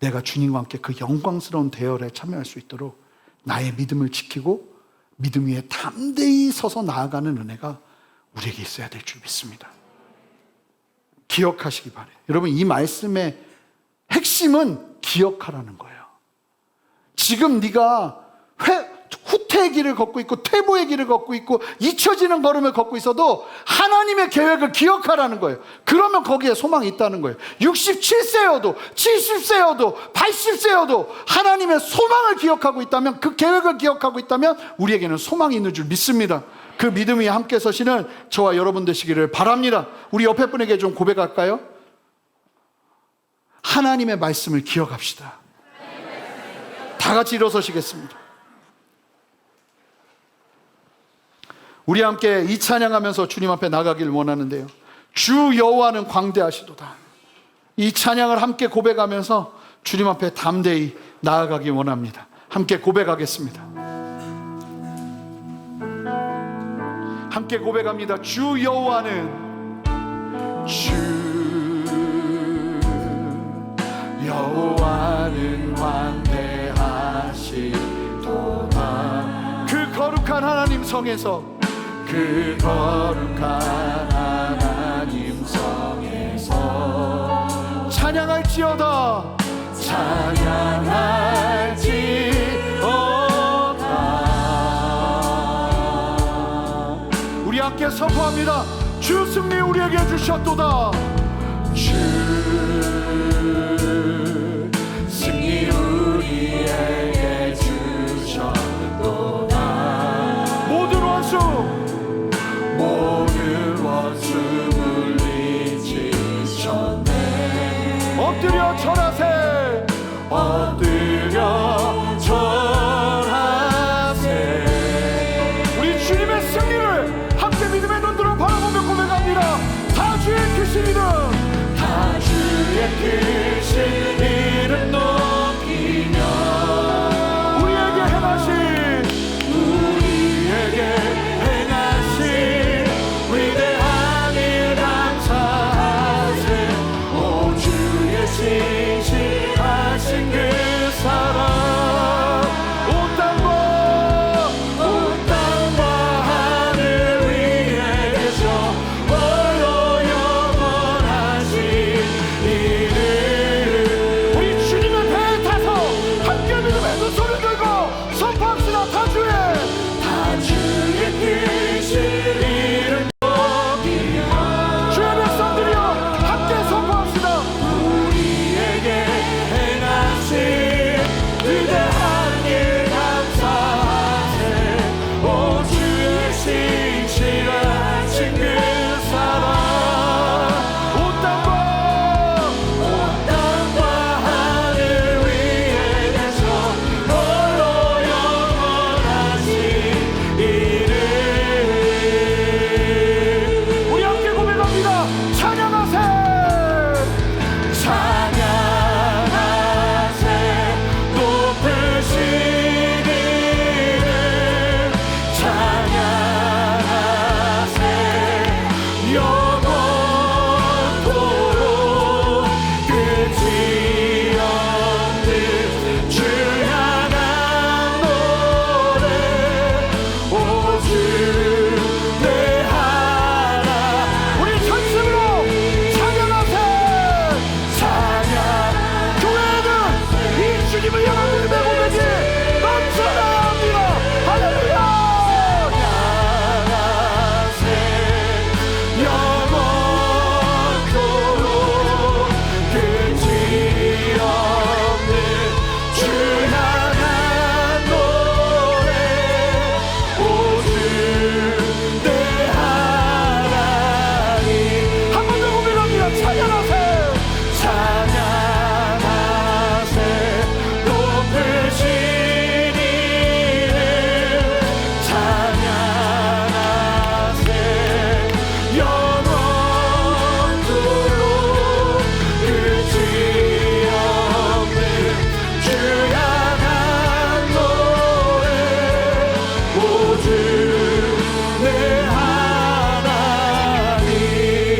내가 주님과 함께 그 영광스러운 대열에 참여할 수 있도록 나의 믿음을 지키고 믿음 위에 담대히 서서 나아가는 은혜가 우리에게 있어야 될 줄 믿습니다. 기억하시기 바래요. 여러분 이 말씀의 핵심은 기억하라는 거예요. 지금 네가 후퇴의 길을 걷고 있고 퇴보의 길을 걷고 있고 잊혀지는 걸음을 걷고 있어도 하나님의 계획을 기억하라는 거예요. 그러면 거기에 소망이 있다는 거예요. 67세여도 70세여도 80세여도 하나님의 소망을 기억하고 있다면, 그 계획을 기억하고 있다면 우리에게는 소망이 있는 줄 믿습니다. 그 믿음이 함께 서시는 저와 여러분 되시기를 바랍니다. 우리 옆에 분에게 좀 고백할까요? 하나님의 말씀을 기억합시다. 다 같이 일어서시겠습니다. 우리 함께 이 찬양하면서 주님 앞에 나가길 원하는데요. 주 여호와는 광대하시도다. 이 찬양을 함께 고백하면서 주님 앞에 담대히 나아가기 원합니다. 함께 고백하겠습니다. 함께 고백합니다. 주 여호와는 여호와는 광대하시도다. 그 거룩한 하나님 성에서 그 거룩한 하나님 성에서 찬양할지어다 우리 함께 선포합니다. 주 승리 우리에게 주셨도다. 주 승리 우리에게 주셨도다. 모든 원수 물리치셨네. 엎드려 절하세. 엎드려 절하세. 우리 주님의 승리를 함께 믿음의 눈으로 바라보며 고백합니다. 다 주의 크신 이름, 다 주의 크신 이름 높이며 우리에게 행하신 위대한 일 감사하세. 오 주의 신실하신 그 사랑, 온 땅과 하늘 위에 계셔 홀로 영원하신 이름. 우리 주님의 배에 타서 함께 믿음의 두 손을 들고 선포합시다. 다 주의 크신 이름 높이며 주의 백성들이여 함께 선포합시다. 우리에게 행하신 위대한 일 감사하세. 오 주의 신실하신 그 사랑, 온 땅과 하늘 위에 계셔 홀로 영원하신 이름. 우리 함께 고백합니다. 찬양하세. 찬양하세. 높으신 이름 찬양하세. 영원토록 끝이 없는 주 향한 노래. 오 주 내 하나. 우리 전심으로 찬양하세. 찬양. 교회는 이 주님을 향한 믿음의 고백이 넘쳐나야 합니다. 할렐루야. 찬양하세. 영원토록 끝이 없는 주 향한 노래. 오 주 내 하나님. 한 번 더 고백합니다. 찬양하세. 찬양하세. 높으신 이름 찬양하세. 영원토록 끝이 없는 주 향한 노래. 오 주 내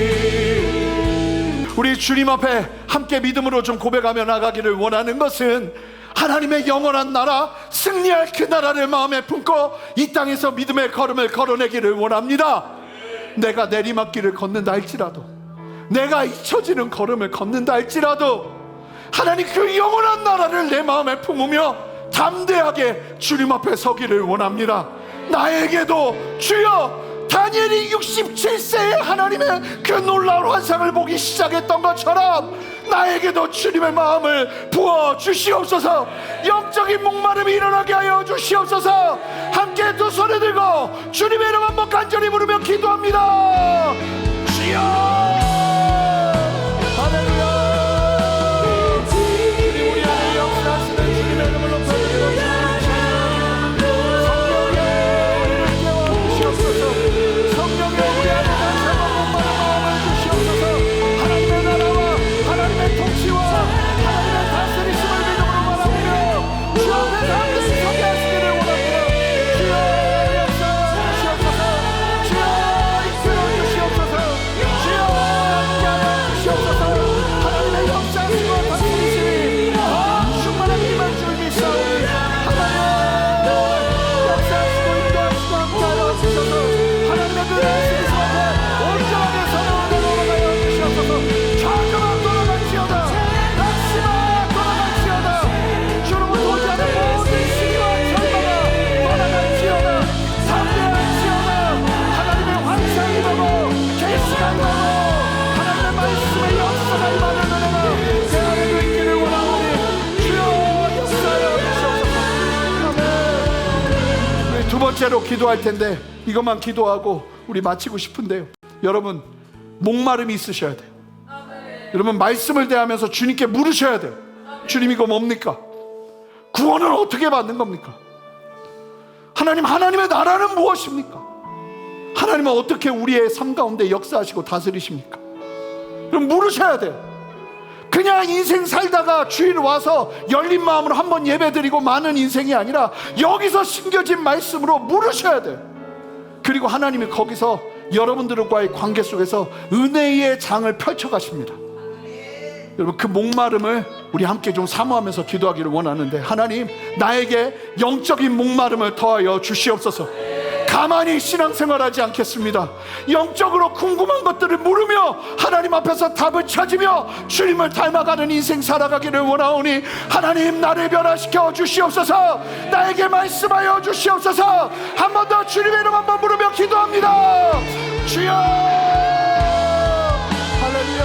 하나님. 우리 주님 앞에 함께 믿음으로 좀 고백하며 나가기를 원하는 것은 하나님의 영원한 나라, 승리할 그 나라를 마음에 품고 이 땅에서 믿음의 걸음을 걸어내기를 원합니다. 내가 내리막길을 걷는다 할지라도, 내가 잊혀지는 걸음을 걷는다 할지라도 하나님 그 영원한 나라를 내 마음에 품으며 담대하게 주님 앞에 서기를 원합니다. 나에게도 주여 다니엘이 67세에 하나님의 그 놀라운 환상을 보기 시작했던 것처럼 나에게도 주님의 마음을 부어 주시옵소서. 영적인 목마름이 일어나게 하여 주시옵소서. 함께 두 손을 들고 주님의 이름 한번 간절히 부르며 기도합니다. 주여 할렐루야. 주님 우리 안에 역사하시는 주님의 이름을 높여드리고 성령의 우리 안에 다시 한번 목마른 마음을 주시옵소서. 하나님의 나라와 하나님의 통치와 하나님의 다스리심을 믿음으로 바라보며 주 앞에 담대히 서게 하시기를 원합니다. 주여 역사하시옵소서. 주여 이끌어 주시옵소서. 번째로 기도할 텐데 이것만 기도하고 우리 마치고 싶은데요. 여러분, 목마름이 있으셔야 돼요. 여러분, 말씀을 대하면서 주님께 물으셔야 돼요. 주님, 이거 뭡니까? 구원은 어떻게 받는 겁니까? 하나님, 하나님의 나라는 무엇입니까? 하나님은 어떻게 우리의 삶 가운데 역사하시고 다스리십니까? 그럼 물으셔야 돼요. 그냥 인생 살다가 주일 와서 열린 마음으로 한번 예배드리고 마는 인생이 아니라 여기서 심겨진 말씀으로 물으셔야 돼요. 그리고 하나님이 거기서 여러분들과의 관계 속에서 은혜의 장을 펼쳐가십니다. 여러분, 그 목마름을 우리 함께 좀 사모하면서 기도하기를 원하는데, 하나님, 나에게 영적인 목마름을 더하여 주시옵소서. 가만히 신앙생활하지 않겠습니다. 영적으로 궁금한 것들을 물으며 하나님 앞에서 답을 찾으며 주님을 닮아가는 인생 살아가기를 원하오니, 하나님, 나를 변화시켜 주시옵소서. 나에게 말씀하여 주시옵소서. 한 번 더 주님의 이름 한번 부르며 기도합니다. 주여, 할렐루야.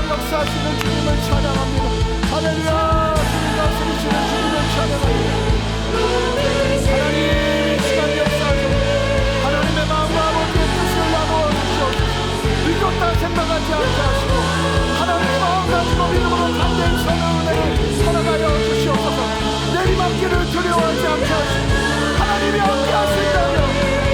역사하시는 주님을 찬양합니다. 할렐루야. 주님 다스리시는 주님을 찬양합니다. 하나님, 이 시간 역사하소서. 하나님의 마음과 아버지의 뜻을 나누어 주시옵소서. 이것다 생각하지 않게 하시고 하나님의 마음 가지고 믿음으로 담대히 서는 은혜를 살아가여 주시옵소서. 내리막길을 두려워하지 않게 하시고 하나님이 함께 하신다면,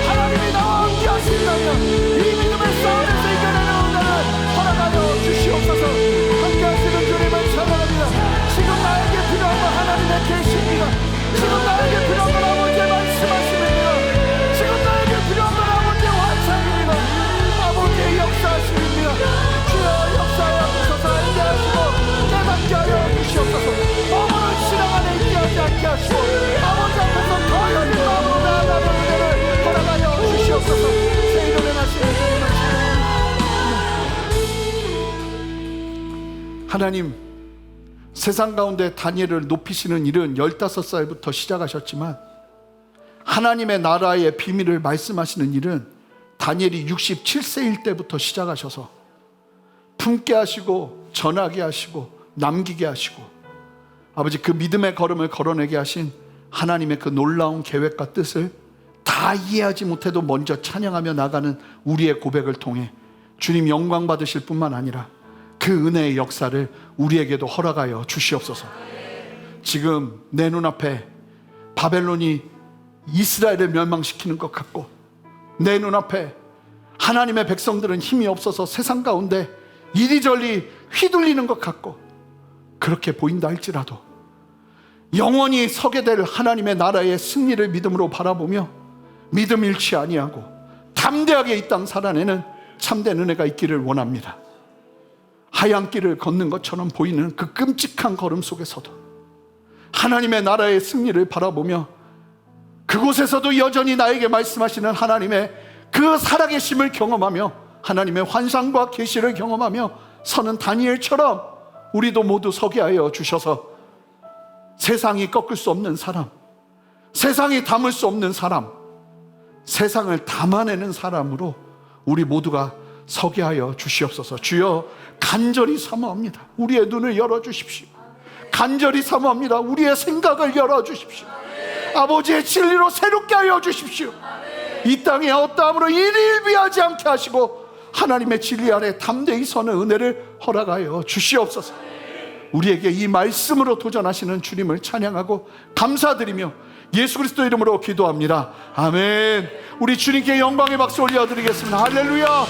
하나님이 나와 함께 하신다면 이 믿음의 싸움에서 이겨내는 은혜를 허락하여 주시옵소서. 함께 하시는 주님을 찬양합니다. 지금 나에게 필요한 건 하나님의 계시입니다. 지금 나에게 필요한 건 아버지의 말씀하심입니다. 지금 나에게 필요한 건 아버지의 환상입니다. 아버지의 역사하심입니다. 주여, 역사하여 주셔서 알게 하시고 깨닫게 하여 주시옵소서. 어머는 신앙 안에 있게 하지 않게 하시고 아버지 앞에서 더 열린 마음으로 나아가는 은혜를 허락하여 주시옵소서. 새 이름에 나시는 주님을 찬양합니다. 하나님, 세상 가운데 다니엘을 높이시는 일은 15살부터 시작하셨지만 하나님의 나라의 비밀을 말씀하시는 일은 다니엘이 67세일 때부터 시작하셔서 품게 하시고 전하게 하시고 남기게 하시고 아버지, 그 믿음의 걸음을 걸어내게 하신 하나님의 그 놀라운 계획과 뜻을 다 이해하지 못해도 먼저 찬양하며 나가는 우리의 고백을 통해 주님 영광 받으실 뿐만 아니라 그 은혜의 역사를 우리에게도 허락하여 주시옵소서. 지금 내 눈앞에 바벨론이 이스라엘을 멸망시키는 것 같고, 내 눈앞에 하나님의 백성들은 힘이 없어서 세상 가운데 이리저리 휘둘리는 것 같고, 그렇게 보인다 할지라도 영원히 서게 될 하나님의 나라의 승리를 믿음으로 바라보며 믿음 잃지 아니하고 담대하게 이 땅 살아내는 참된 은혜가 있기를 원합니다. 하얀 길을 걷는 것처럼 보이는 그 끔찍한 걸음 속에서도 하나님의 나라의 승리를 바라보며 그곳에서도 여전히 나에게 말씀하시는 하나님의 그 살아계심을 경험하며 하나님의 환상과 계시를 경험하며 서는 다니엘처럼 우리도 모두 서게 하여 주셔서 세상이 꺾을 수 없는 사람, 세상이 담을 수 없는 사람, 세상을 담아내는 사람으로 우리 모두가 서게 하여 주시옵소서. 주여, 간절히 사모합니다. 우리의 눈을 열어주십시오. 간절히 사모합니다. 우리의 생각을 열어주십시오. 아버지의 진리로 새롭게 하여 주십시오. 이 땅에 어떠함으로 일일비하지 않게 하시고 하나님의 진리 아래 담대히 서는 은혜를 허락하여 주시옵소서. 우리에게 이 말씀으로 도전하시는 주님을 찬양하고 감사드리며 예수 그리스도 이름으로 기도합니다. 아멘. 우리 주님께 영광의 박수 올려드리겠습니다. 할렐루야.